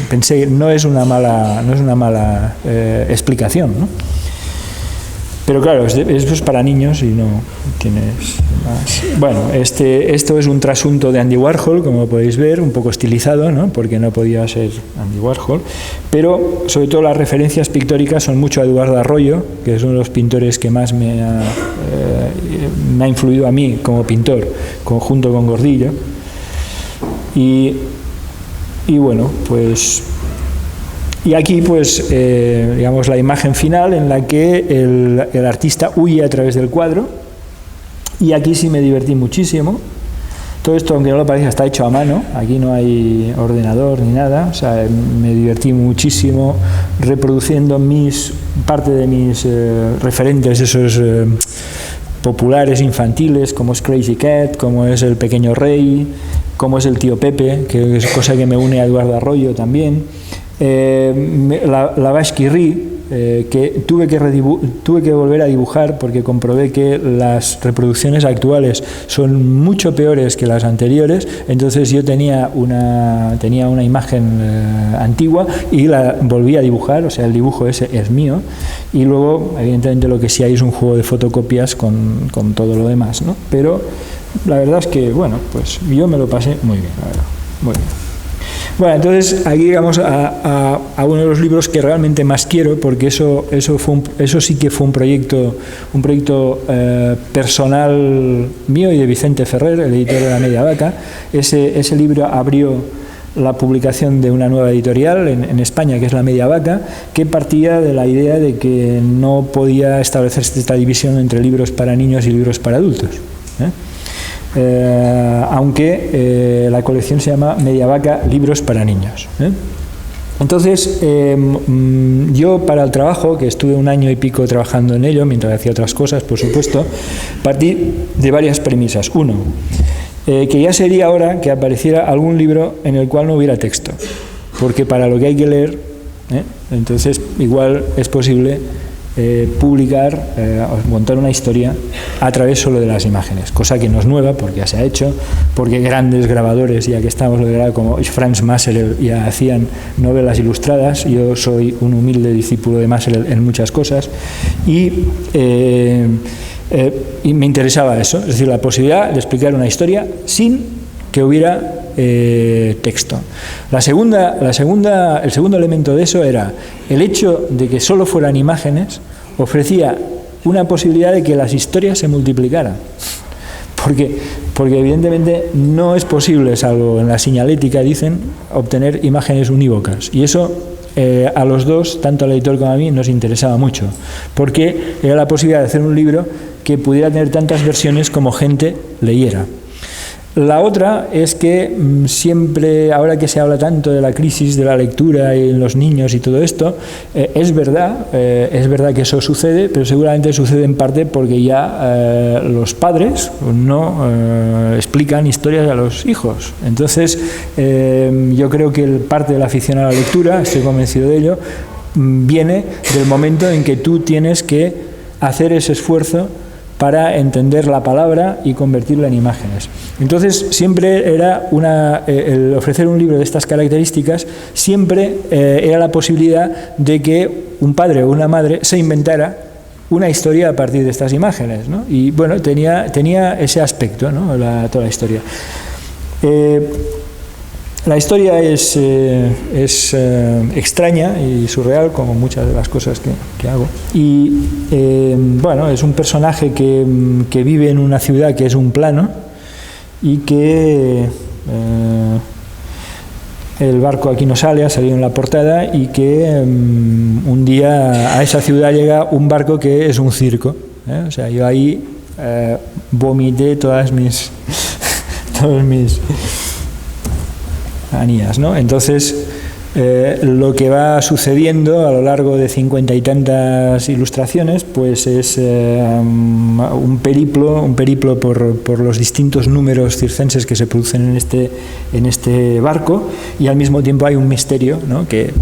pensé, no es una mala explicación, ¿no? Pero claro, eso es para niños y no tienes más. Bueno, esto es un trasunto de Andy Warhol, como podéis ver, un poco estilizado, ¿no? Porque no podía ser Andy Warhol, pero sobre todo las referencias pictóricas son mucho a Eduardo Arroyo, que es uno de los pintores que más me ha influido a mí como pintor, junto con Gordillo. Y bueno, pues... Y aquí, pues, digamos, la imagen final en la que el artista huye a través del cuadro. Y aquí sí me divertí muchísimo. Todo esto, aunque no lo parezca, está hecho a mano. Aquí no hay ordenador ni nada. O sea, me divertí muchísimo reproduciendo parte de mis referentes, esos populares infantiles, como es Crazy Cat, como es El Pequeño Rey, como es El Tío Pepe, que es cosa que me une a Eduardo Arroyo también. La Vache qui rit, que tuve que volver a dibujar porque comprobé que las reproducciones actuales son mucho peores que las anteriores. Entonces yo tenía una imagen antigua y la volví a dibujar, o sea, el dibujo ese es mío, y luego evidentemente lo que sí hay es un juego de fotocopias con todo lo demás, ¿no? Pero la verdad es que, bueno, pues yo me lo pasé muy bien, la verdad, muy bien. Bueno, entonces aquí llegamos a uno de los libros que realmente más quiero, porque eso sí que fue un proyecto personal mío y de Vicente Ferrer, el editor de La Media Vaca. Ese libro abrió la publicación de una nueva editorial en España, que es La Media Vaca, que partía de la idea de que no podía establecerse esta división entre libros para niños y libros para adultos, aunque la colección se llama Media Vaca Libros para Niños. Entonces, yo para el trabajo, que estuve 1 año y pico trabajando en ello, mientras hacía otras cosas, por supuesto, partí de varias premisas. Uno, que ya sería hora que apareciera algún libro en el cual no hubiera texto, porque para lo que hay que leer, entonces igual es posible publicar o montar una historia a través solo de las imágenes, cosa que no es nueva porque ya se ha hecho, porque grandes grabadores, ya que estamos como Franz Masel, ya hacían novelas ilustradas. Yo soy un humilde discípulo de Masel en muchas cosas y me interesaba eso, es decir, la posibilidad de explicar una historia sin que hubiera texto. El segundo elemento de eso era el hecho de que solo fueran imágenes. Ofrecía una posibilidad de que las historias se multiplicaran, porque evidentemente no es posible, salvo en la señalética, dicen, obtener imágenes unívocas, y eso a los dos, tanto al editor como a mí, nos interesaba mucho, porque era la posibilidad de hacer un libro que pudiera tener tantas versiones como gente leyera. La otra es que siempre, ahora que se habla tanto de la crisis de la lectura en los niños y todo esto, es verdad que eso sucede, pero seguramente sucede en parte porque ya los padres no explican historias a los hijos. Entonces, yo creo que parte de la afición a la lectura, estoy convencido de ello, viene del momento en que tú tienes que hacer ese esfuerzo para entender la palabra y convertirla en imágenes. Entonces, siempre era el ofrecer un libro de estas características, siempre era la posibilidad de que un padre o una madre se inventara una historia a partir de estas imágenes, ¿no? Y bueno, tenía ese aspecto, ¿no? Toda la historia. La historia es extraña y surreal, como muchas de las cosas que hago. Y bueno, es un personaje que vive en una ciudad que es un plano y que el barco aquí no sale, ha salido en la portada, y que un día a esa ciudad llega un barco que es un circo. O sea, yo ahí vomité todas mis anías, ¿no? Entonces, lo que va sucediendo a lo largo de 50 y tantas ilustraciones, pues es un periplo por los distintos números circenses que se producen en este barco, y al mismo tiempo hay un misterio, ¿no? que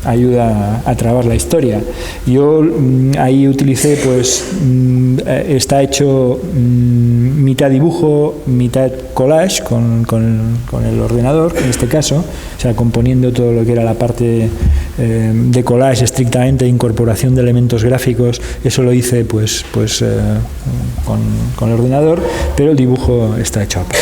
ayuda a trabar la historia. Yo ahí utilicé, pues, está hecho mitad dibujo, mitad collage con el ordenador, en este caso, o sea, componiendo todo lo que era la parte de collage estrictamente, incorporación de elementos gráficos, eso lo hice pues con el ordenador, pero el dibujo está hecho aparte.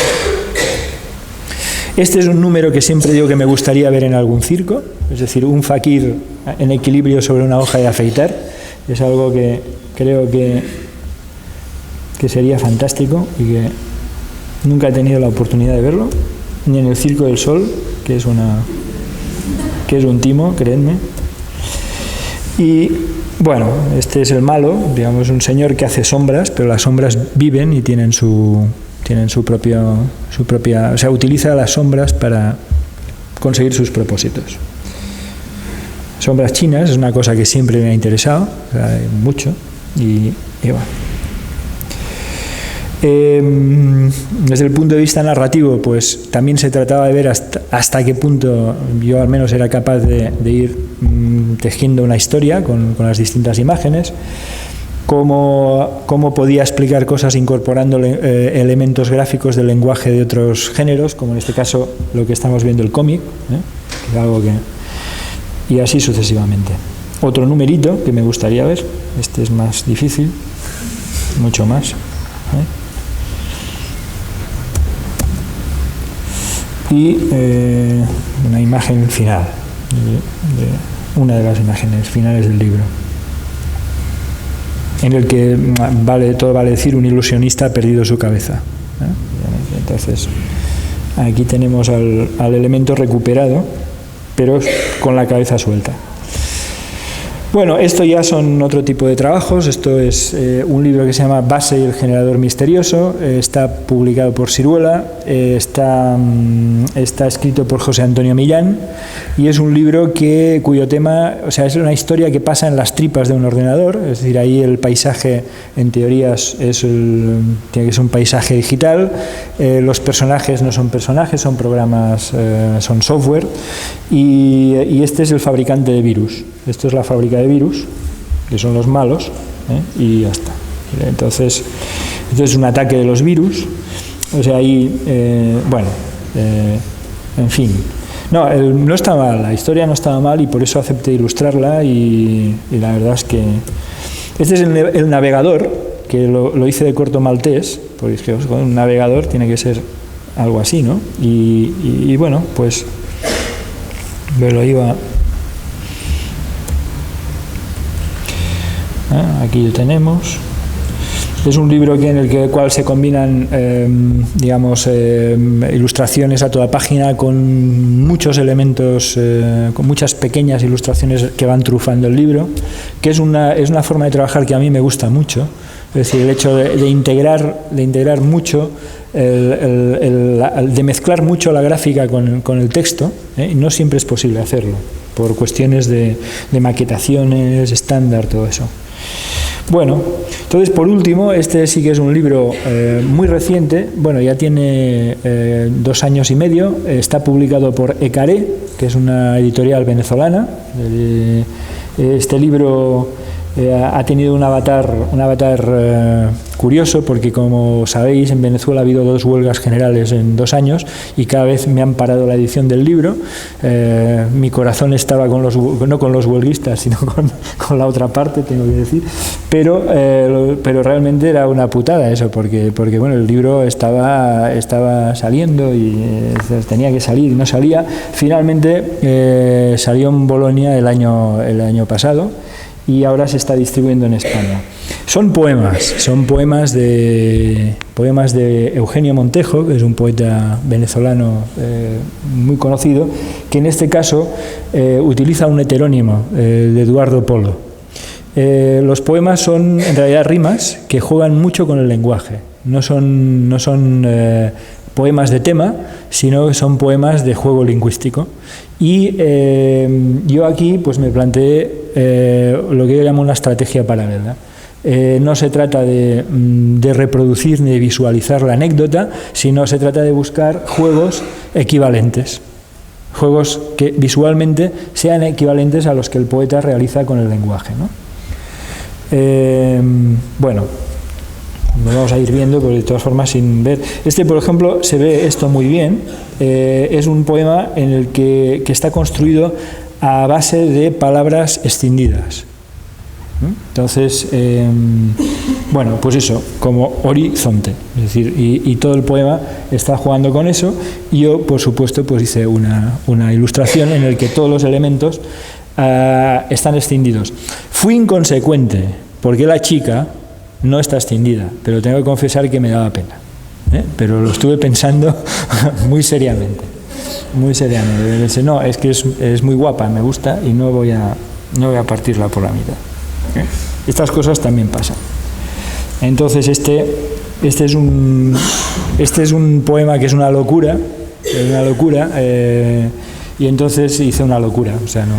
Este es un número que siempre digo que me gustaría ver en algún circo, es decir, un fakir en equilibrio sobre una hoja de afeitar. Es algo que creo que sería fantástico y que nunca he tenido la oportunidad de verlo, ni en el Circo del Sol, que es un timo, creedme. Y bueno, este es el malo, digamos, un señor que hace sombras, pero las sombras viven y tienen su propia, o sea, utiliza las sombras para conseguir sus propósitos. Sombras chinas es una cosa que siempre me ha interesado, o sea, mucho, y bueno. Desde el punto de vista narrativo, pues también se trataba de ver hasta qué punto yo al menos era capaz de ir tejiendo una historia con las distintas imágenes. Cómo podía explicar cosas incorporando elementos gráficos del lenguaje de otros géneros, como en este caso lo que estamos viendo, el cómic, que es algo y así sucesivamente. Otro numerito que me gustaría ver, este es más difícil, mucho más. Y una imagen final, una de las imágenes finales del libro, en el que vale decir un ilusionista ha perdido su cabeza. Entonces, aquí tenemos al elemento recuperado, pero con la cabeza suelta. Bueno, esto ya son otro tipo de trabajos. Esto es un libro que se llama Base y el generador misterioso. Está publicado por Siruela. Está escrito por José Antonio Millán. Y es un libro cuyo tema, o sea, es una historia que pasa en las tripas de un ordenador. Es decir, ahí el paisaje, en teoría, tiene que ser un paisaje digital. Los personajes no son personajes, son programas, son software. Y este es el fabricante de virus. Esto es la fábrica de virus, que son los malos, y ya está. Entonces es un ataque de los virus. O sea, ahí, en fin. No está mal, la historia no estaba mal, y por eso acepté ilustrarla, y la verdad es que este es el navegador, que lo hice de corto maltés, porque dije, un navegador tiene que ser algo así, ¿no? Y bueno, pues me lo iba... Aquí lo tenemos. Es un libro en el cual se combinan, ilustraciones a toda página con muchos elementos, con muchas pequeñas ilustraciones que van trufando el libro, que es una forma de trabajar que a mí me gusta mucho. Es decir, el hecho de integrar mucho, de mezclar mucho la gráfica con el texto, no siempre es posible hacerlo, por cuestiones de maquetaciones, estándar, todo eso. Bueno, entonces, por último, este sí que es un libro muy reciente. Bueno, ya tiene 2 años y medio. Está publicado por Ecaré, que es una editorial venezolana. Este libro ha tenido un avatar curioso, porque como sabéis en Venezuela ha habido 2 huelgas generales en 2 años y cada vez me han parado la edición del libro. Mi corazón estaba no con los huelguistas, sino con la otra parte, tengo que decir, pero realmente era una putada eso, porque bueno, el libro estaba saliendo y tenía que salir y no salía. Finalmente salió en Bolonia el año pasado y ahora se está distribuyendo en España. Son poemas de Eugenio Montejo, que es un poeta venezolano muy conocido, que en este caso utiliza un heterónimo de Eduardo Polo. Los poemas son en realidad rimas que juegan mucho con el lenguaje, no son poemas de tema, sino que son poemas de juego lingüístico. Y yo aquí pues me planteé lo que yo llamo una estrategia paralela. No se trata de reproducir ni de visualizar la anécdota, sino se trata de buscar juegos equivalentes, juegos que visualmente sean equivalentes a los que el poeta realiza con el lenguaje, ¿no? Bueno, nos vamos a ir viendo, porque de todas formas sin ver. Por ejemplo, se ve esto muy bien. Es un poema en el que está construido a base de palabras escindidas. Entonces, bueno, pues eso, como horizonte. Es decir, y todo el poema está jugando con eso. Y yo, por supuesto, pues hice una ilustración en la que todos los elementos están escindidos. Fui inconsecuente, porque la chica no está escindida, pero tengo que confesar que me daba pena, pero lo estuve pensando muy seriamente. Pensé, no, es que es muy guapa, me gusta y no voy a partirla por la mitad. Estas cosas también pasan. Entonces este es un poema que es una locura, y entonces hice una locura, o sea, no.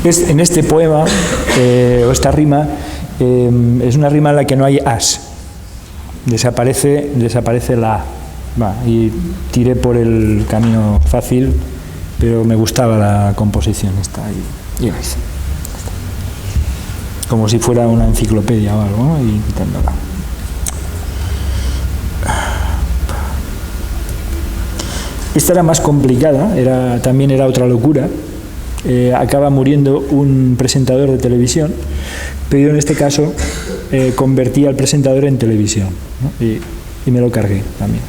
En este poema, o esta rima, es una rima en la que no hay as. Desaparece la a. Y tiré por el camino fácil, pero me gustaba la composición esta. Y como si fuera una enciclopedia o algo, ¿no? Y quitándola. Esta era más complicada, también era otra locura. Acaba muriendo un presentador de televisión, pero yo en este caso convertí al presentador en televisión, ¿no? Y me lo cargué también.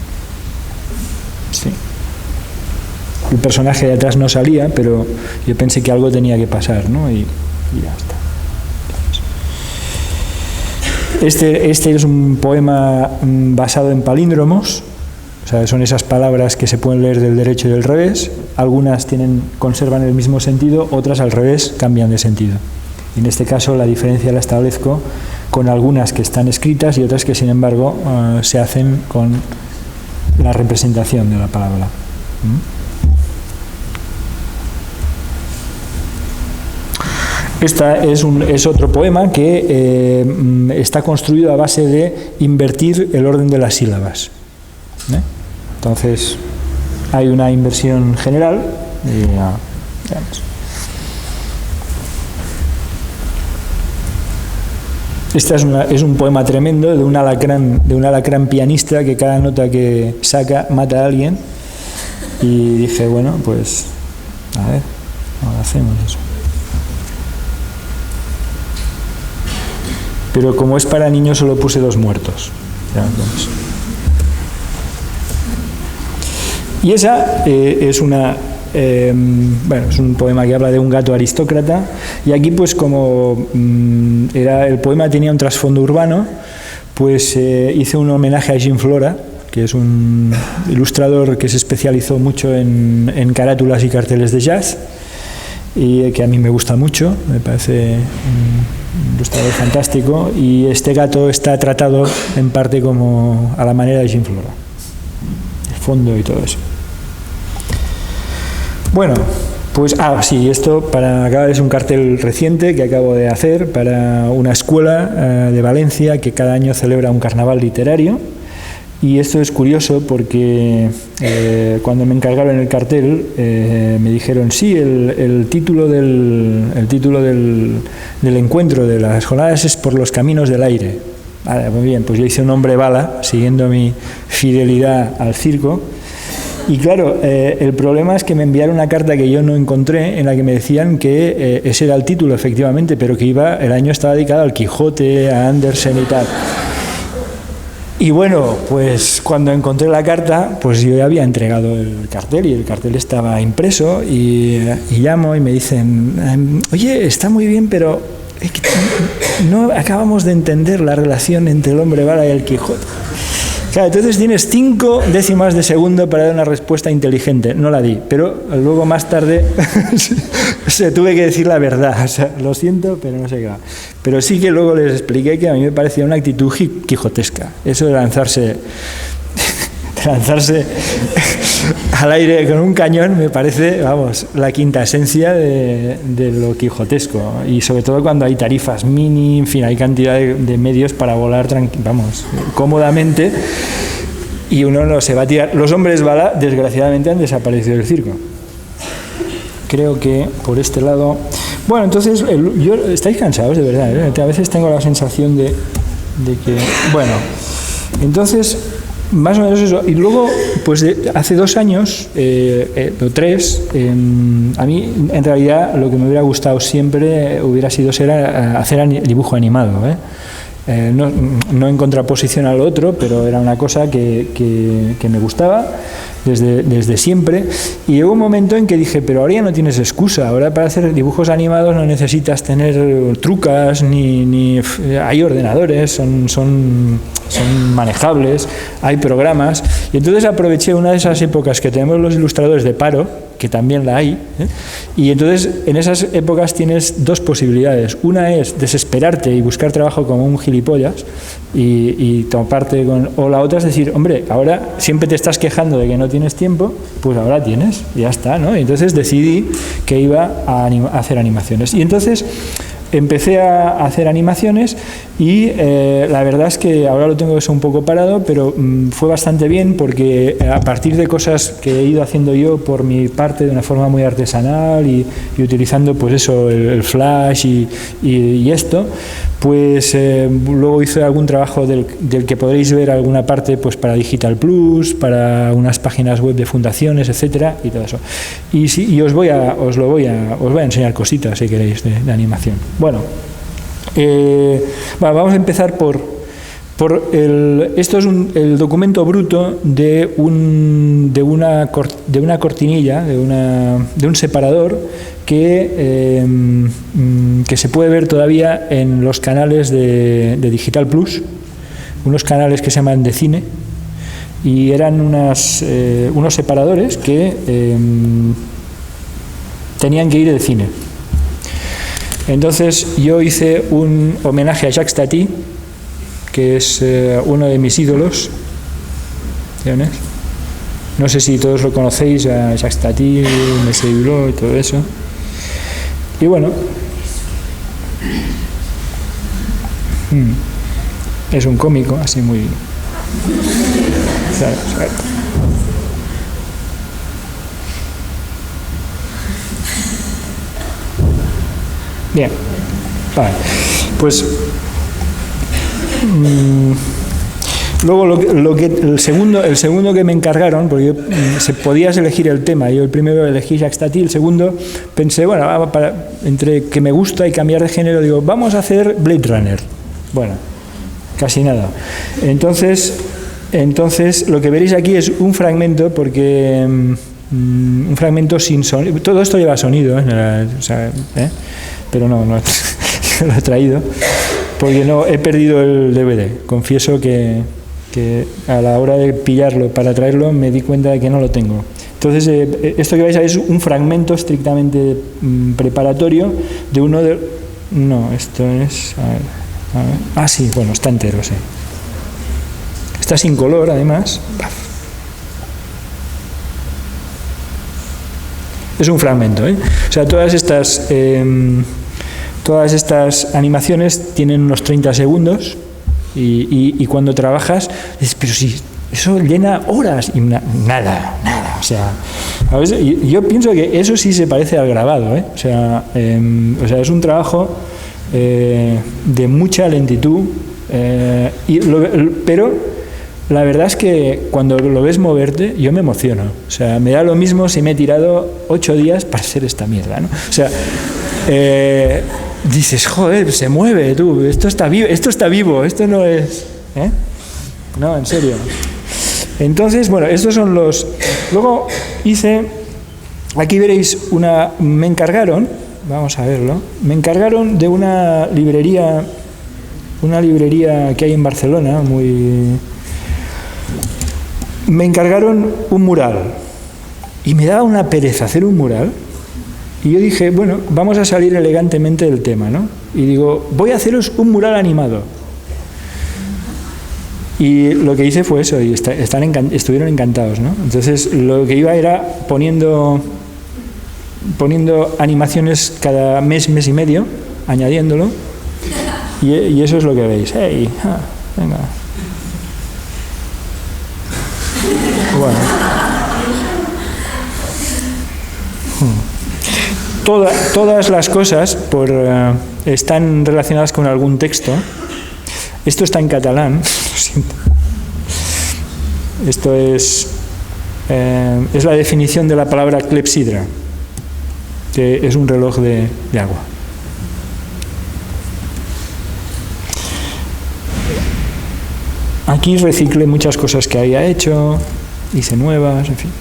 Sí. El personaje de atrás no salía, pero yo pensé que algo tenía que pasar, ¿no? Y ya está. Este es un poema basado en palíndromos. O sea, son esas palabras que se pueden leer del derecho y del revés. Algunas conservan el mismo sentido, otras al revés cambian de sentido. Y en este caso la diferencia la establezco con algunas que están escritas y otras que sin embargo se hacen con la representación de la palabra. Esta es otro poema que está construido a base de invertir el orden de las sílabas. Entonces hay una inversión general y veamos. Este es un poema tremendo de un alacrán pianista que cada nota que saca mata a alguien, y dije, bueno, pues a ver, ahora hacemos eso. Pero como es para niños solo puse 2 muertos. Y esa es es un poema que habla de un gato aristócrata, y aquí pues como el poema tenía un trasfondo urbano, pues hice un homenaje a Jim Flora, que es un ilustrador que se especializó mucho en carátulas y carteles de jazz, y que a mí me gusta mucho, me parece un ilustrador fantástico, y este gato está tratado en parte como a la manera de Jim Flora, el fondo y todo eso. Bueno, pues, sí, esto para acabar es un cartel reciente que acabo de hacer para una escuela de Valencia que cada año celebra un carnaval literario, Y esto es curioso porque cuando me encargaron el cartel me dijeron, sí, el título del encuentro de las jornadas es Por los caminos del aire. Vale, muy bien, pues yo hice un hombre bala, siguiendo mi fidelidad al circo. Y claro, el problema es que me enviaron una carta que yo no encontré, en la que me decían que ese era el título, efectivamente, pero que el año estaba dedicado al Quijote, a Andersen y tal. Y bueno, pues cuando encontré la carta, pues yo ya había entregado el cartel y el cartel estaba impreso y llamo y me dicen, oye, está muy bien, pero es que no acabamos de entender la relación entre el hombre bala y el Quijote. Claro, entonces tienes 5 décimas de segundo para dar una respuesta inteligente. No la di, pero luego más tarde tuve que decir la verdad. O sea, lo siento, pero no sé qué va. Pero sí que luego les expliqué que a mí me parecía una actitud quijotesca. Eso de lanzarse al aire con un cañón me parece, vamos, la quinta esencia de lo quijotesco. Y sobre todo cuando hay tarifas mini, en fin, hay cantidad de medios para volar, cómodamente, y uno no se va a tirar. Los hombres bala, desgraciadamente, han desaparecido del circo. Creo que por este lado... Bueno, entonces, estáis cansados, de verdad, ¿eh? A veces tengo la sensación de que... Bueno, entonces... Más o menos eso. Y luego, pues hace 2 años, o 3, a mí en realidad lo que me hubiera gustado siempre hubiera sido hacer dibujo animado, ¿eh? No en contraposición al otro, pero era una cosa que me gustaba desde siempre. Y llegó un momento en que dije, pero ahora ya no tienes excusa, ahora para hacer dibujos animados no necesitas tener trucas, ni hay ordenadores, son manejables, hay programas. Y entonces aproveché una de esas épocas que tenemos los ilustradores de paro, que también la hay, ¿eh? Y entonces en esas épocas tienes 2 posibilidades. Una es desesperarte y buscar trabajo como un gilipollas y toparte con... O la otra es decir, hombre, ahora siempre te estás quejando de que no tienes tiempo, pues ahora tienes, ya está, ¿no? Y entonces decidí que iba a hacer animaciones. Y entonces empecé a hacer animaciones y la verdad es que ahora lo tengo eso un poco parado, pero fue bastante bien porque a partir de cosas que he ido haciendo yo por mi parte de una forma muy artesanal y utilizando pues eso, el flash y esto, pues luego hice algún trabajo del que podréis ver alguna parte pues para Digital Plus, para unas páginas web de fundaciones, etcétera, y todo eso. Y os voy a enseñar cositas si queréis de animación. Bueno, vamos a empezar esto es el documento bruto de una cortinilla, de un separador que se puede ver todavía en los canales de Digital Plus, unos canales que se llaman de cine, y eran unos separadores que tenían que ir de cine. Entonces yo hice un homenaje a Jacques Tati, que es uno de mis ídolos. ¿Tienes? No sé si todos lo conocéis, a Jacques Tati, Messier Hulot y todo eso. Y bueno, es un cómico así muy... Claro. Bien, vale. Pues luego el segundo que me encargaron, porque podías elegir el tema, yo el primero elegí Jacques Tati, el segundo pensé, bueno, entre que me gusta y cambiar de género, digo, vamos a hacer Blade Runner. Bueno, casi nada. Entonces lo que veréis aquí es un fragmento, porque un fragmento sin sonido, todo esto lleva sonido, pero no lo he traído, porque no he perdido el DVD. Confieso que a la hora de pillarlo para traerlo me di cuenta de que no lo tengo. Entonces, esto que vais a ver es un fragmento estrictamente preparatorio de uno de... No, esto es... A ver. Ah, sí, bueno, está entero, sí. Está sin color, además. Es un fragmento, ¿eh? O sea, todas estas animaciones tienen unos 30 segundos y cuando trabajas dices, pero sí, eso llena horas y nada. O sea, a veces, yo pienso que eso sí se parece al grabado, ¿eh? O sea, es un trabajo de mucha lentitud, pero la verdad es que cuando lo ves moverte, yo me emociono. O sea, me da lo mismo si me he tirado 8 días para hacer esta mierda, ¿no? O sea, dices, joder, se mueve, tú, esto está vivo, esto no es... ¿eh? No, en serio. Entonces, bueno, estos son los... Luego hice... Aquí veréis me encargaron, vamos a verlo, me encargaron de una librería que hay en Barcelona, me encargaron un mural y me daba una pereza hacer un mural y yo dije, bueno, vamos a salir elegantemente del tema, ¿no? Y digo, voy a haceros un mural animado. Y lo que hice fue eso, y estuvieron encantados, ¿no? Entonces lo que iba era poniendo animaciones cada mes y medio, añadiéndolo, y eso es lo que veis. ¡Hey! Venga. Bueno. Todas las cosas están relacionadas con algún texto. Esto está en catalán, lo siento. Esto es la definición de la palabra clepsidra, que es un reloj de agua. Aquí reciclé muchas cosas que había hecho, hice nuevas, en fin.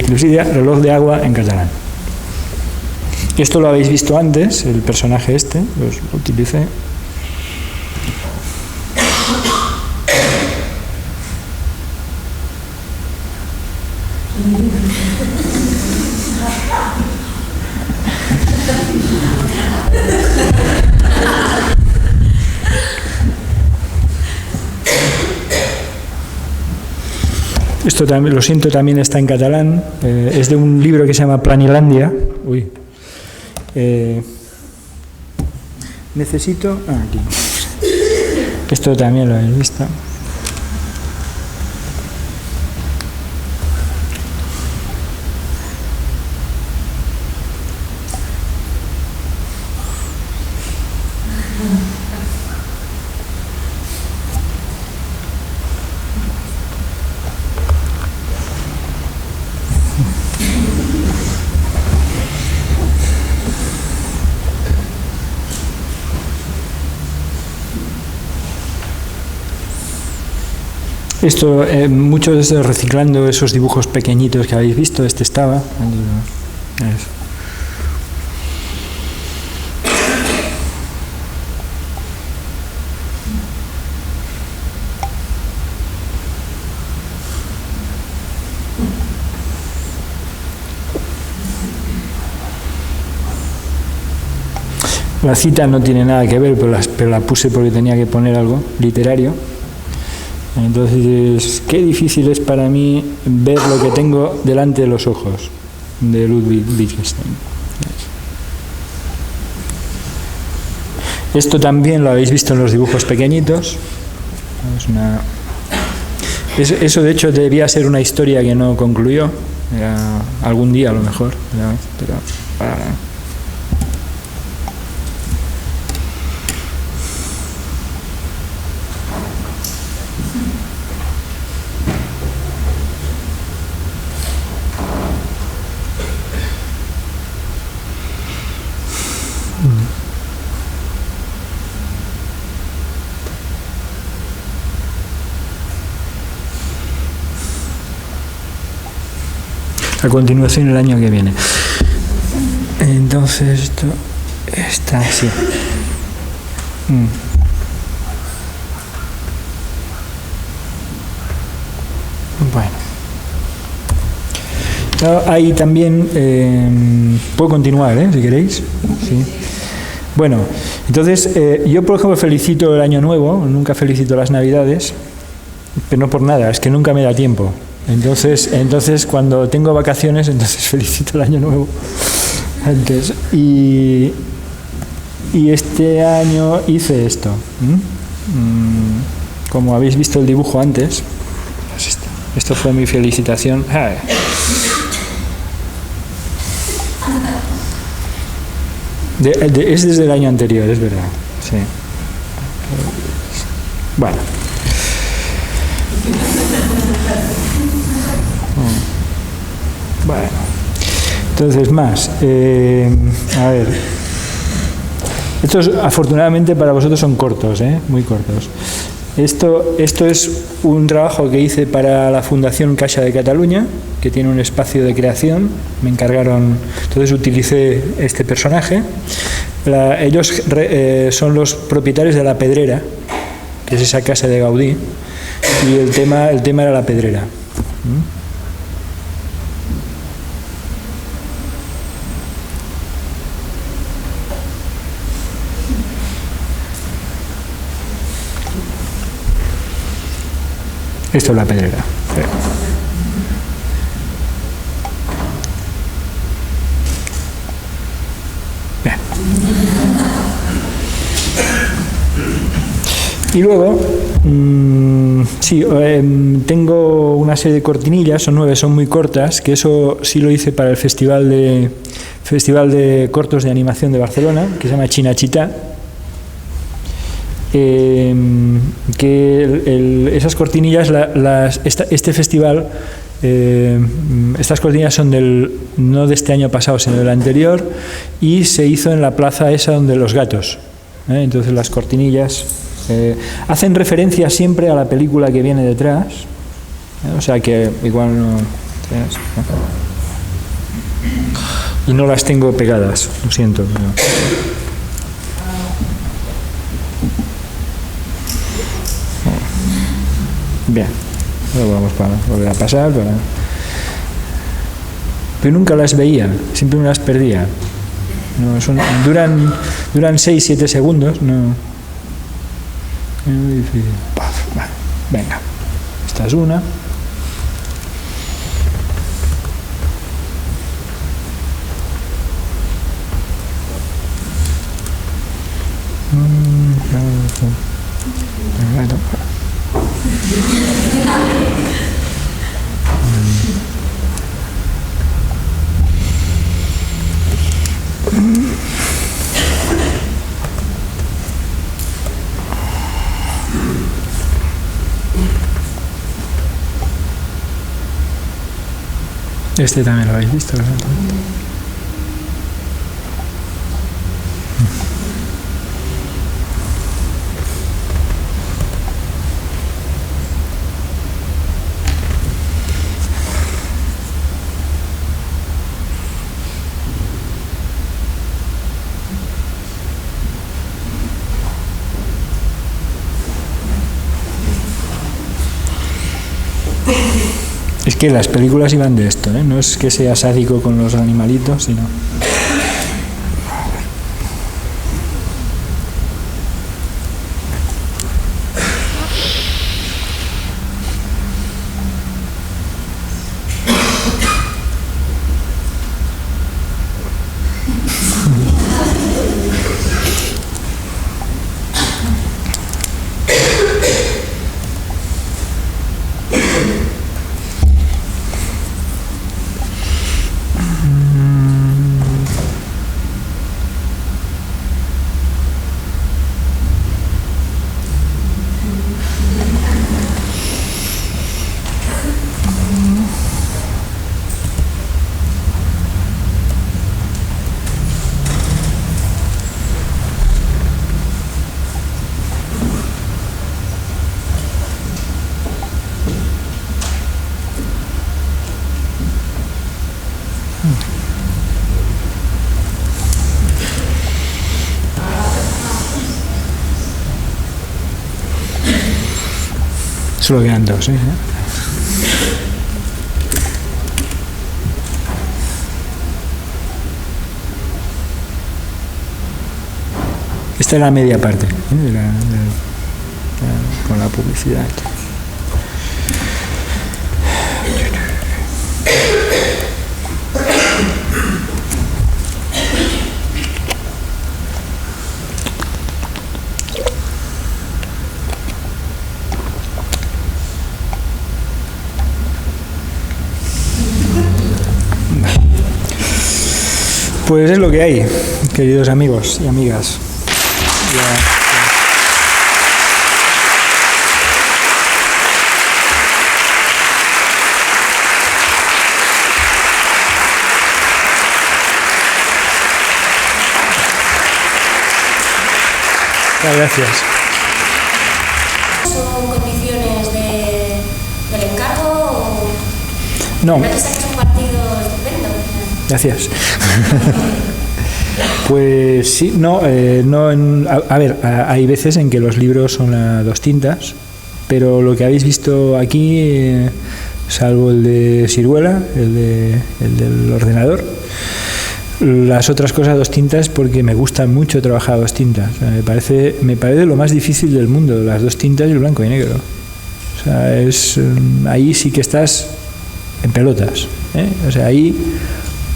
Clepsidra, reloj de agua en catalán. Esto lo habéis visto antes, el personaje este, pues lo utilicé. Esto también, lo siento, también está en catalán. Es de un libro que se llama Planilandia. Uy. Necesito... aquí. Esto también lo habéis visto. Esto, muchos reciclando esos dibujos pequeñitos que habéis visto, este estaba. La cita no tiene nada que ver, pero la puse porque tenía que poner algo literario. Entonces, qué difícil es para mí ver lo que tengo delante de los ojos de Ludwig Wittgenstein. Esto también lo habéis visto en los dibujos pequeñitos. Eso de hecho debía ser una historia que no concluyó. Algún día a lo mejor. Pero a continuación el año que viene. Entonces esto está así. Bueno. Ahí también puedo continuar, si queréis. Sí. Bueno, entonces yo por ejemplo felicito el Año Nuevo, nunca felicito las Navidades, pero no por nada, es que nunca me da tiempo. Entonces cuando tengo vacaciones, entonces felicito el Año Nuevo antes. Y este año hice esto. Como habéis visto el dibujo antes, pues esto fue mi felicitación. Es desde el año anterior, es verdad. Sí. Bueno. Bueno. Entonces, más. A ver. Estos, afortunadamente para vosotros, son cortos, muy cortos. Esto es un trabajo que hice para la Fundación Caixa de Cataluña, que tiene un espacio de creación. Me encargaron, entonces utilicé este personaje. Ellos son los propietarios de La Pedrera, que es esa casa de Gaudí, y el tema era la pedrera. Esto es la pedrera. Bien. Y luego, tengo una serie de cortinillas, son 9, son muy cortas, que eso sí lo hice para el Festival de Cortos de Animación de Barcelona, que se llama Chinachita. Esas cortinillas, este festival, estas cortinillas son no de este año pasado, sino del anterior, y se hizo en la plaza esa donde los gatos. Entonces las cortinillas hacen referencia siempre a la película que viene detrás, o sea que igual no. Y no las tengo pegadas, lo siento. Bien, luego vamos para volver a pasar. Pero nunca las veía, siempre me las perdía. No, duran 6-7 segundos. No. Es muy difícil. Venga, esta es una. Este también lo habéis visto, ¿verdad? Es que las películas iban de esto, no es que sea sádico con los animalitos, sino... Solo quedan dos, Esta es la media parte, con la publicidad. Pues es lo que hay, queridos amigos y amigas. Gracias. ¿Son condiciones del encargo o...? No. Me parece que es un partido estupendo. Gracias. Pues sí, no, a ver, hay veces en que los libros son a dos tintas, pero lo que habéis visto aquí, salvo el de Siruela, el del ordenador, las otras cosas a dos tintas porque me gusta mucho trabajar a dos tintas. O sea, me parece lo más difícil del mundo, las dos tintas y el blanco y negro. O sea, ahí sí que estás en pelotas, ¿eh? O sea, ahí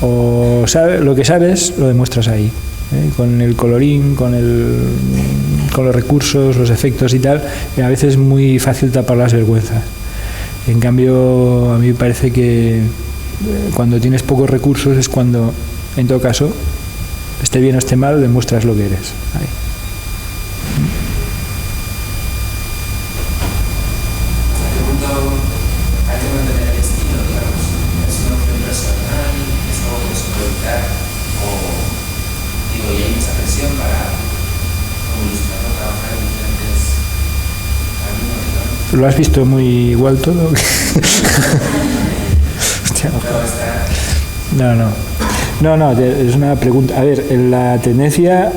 lo que sabes lo demuestras ahí, ¿eh? Con el colorín, con los recursos, los efectos y tal, y a veces es muy fácil tapar las vergüenzas. En cambio, a mí me parece que cuando tienes pocos recursos es cuando, en todo caso, esté bien o esté mal, demuestras lo que eres. Ahí. ¿Lo has visto muy igual todo? Hostia, no, es una pregunta. A ver, la tendencia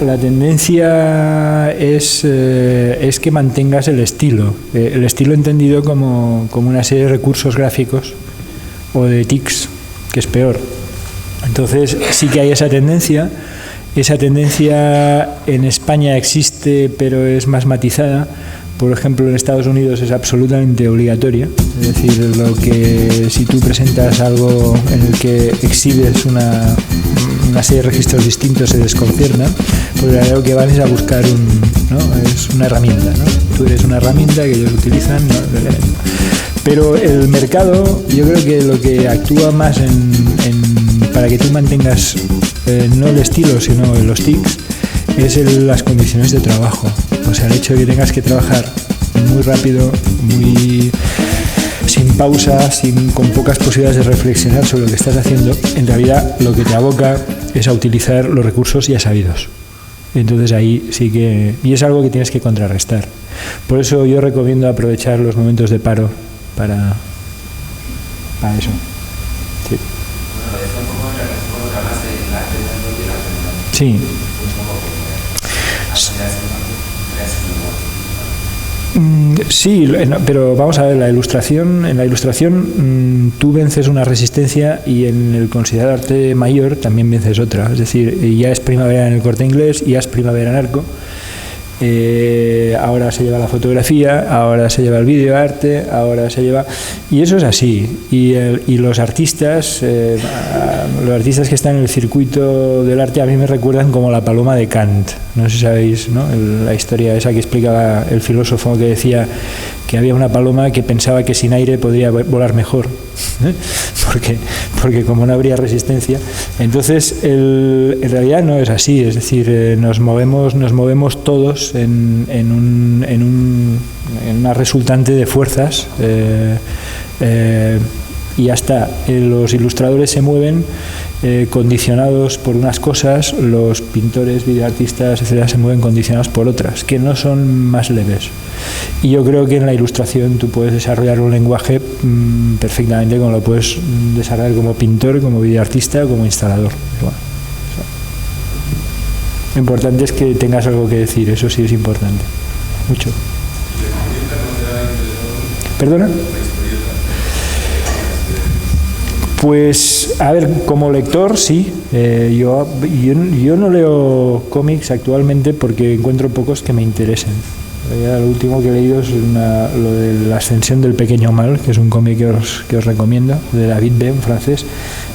es que mantengas el estilo entendido como una serie de recursos gráficos o de tics, que es peor. Entonces sí que hay esa tendencia en España existe, pero es más matizada. Por ejemplo, en Estados Unidos es absolutamente obligatoria, es decir, si tú presentas algo en el que exhibes una serie de registros distintos se desconciernan, pues lo que van es a buscar es una herramienta, ¿no? Tú eres una herramienta que ellos utilizan, ¿no? Pero el mercado, yo creo que lo que actúa más para que tú mantengas no el estilo, sino los tics, es las condiciones de trabajo. O sea, el hecho de que tengas que trabajar muy rápido, sin pausa, con pocas posibilidades de reflexionar sobre lo que estás haciendo, en realidad lo que te aboca es a utilizar los recursos ya sabidos. Entonces ahí sí que... Y es algo que tienes que contrarrestar. Por eso yo recomiendo aprovechar los momentos de paro para eso. Sí. Sí. Sí, pero vamos a ver, en la ilustración tú vences una resistencia y en el considerado arte mayor también vences otra. Es decir, ya es primavera en el Corte Inglés, ya es primavera en Arco. Ahora se lleva la fotografía, ahora se lleva el videoarte, ahora se lleva... Y eso es así. Y los artistas que están en el circuito del arte a mí me recuerdan como la paloma de Kant. No sé si sabéis, ¿no? La historia esa que explicaba el filósofo que decía que había una paloma que pensaba que sin aire podría volar mejor, ¿eh? Porque como no habría resistencia. Entonces, en realidad no es así, es decir, nos movemos todos en una resultante de fuerzas y ya está. Los ilustradores se mueven condicionados por unas cosas, los pintores, videoartistas, etcétera, se mueven condicionados por otras, que no son más leves. Y yo creo que en la ilustración tú puedes desarrollar un lenguaje perfectamente como lo puedes desarrollar como pintor, como videoartista, como instalador. Bueno, lo importante es que tengas algo que decir, eso sí es importante. Mucho. ¿Perdona? Pues, a ver, como lector, sí. Yo no leo cómics actualmente porque encuentro pocos que me interesen. Ya lo último que he leído es lo de La ascensión del pequeño mal, que es un cómic que os recomiendo, de David B., un francés.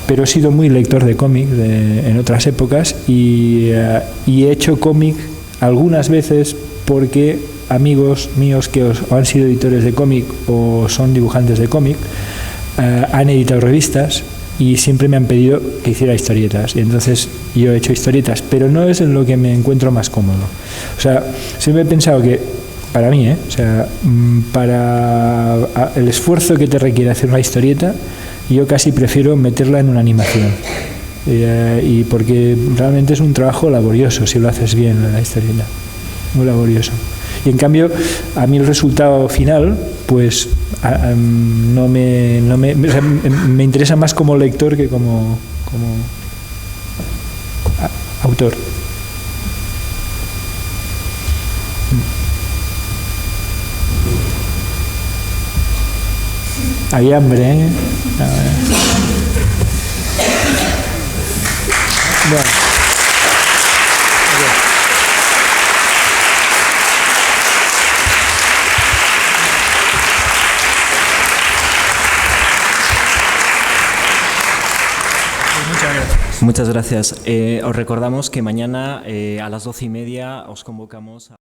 Pero he sido muy lector de cómics en otras épocas y he hecho cómic algunas veces porque amigos míos que han sido editores de cómic o son dibujantes de cómic han editado revistas y siempre me han pedido que hiciera historietas, y entonces yo he hecho historietas, pero no es en lo que me encuentro más cómodo. O sea, siempre he pensado que para mí, o sea, para el esfuerzo que te requiere hacer una historieta, yo casi prefiero meterla en una animación, y porque realmente es un trabajo laborioso si lo haces bien la historieta, muy laborioso. Y en cambio, a mí el resultado final, pues me interesa más como lector que como autor. Hay hambre, ¿eh? Bueno. Muchas gracias. Os recordamos que mañana a las 12:30 os convocamos a...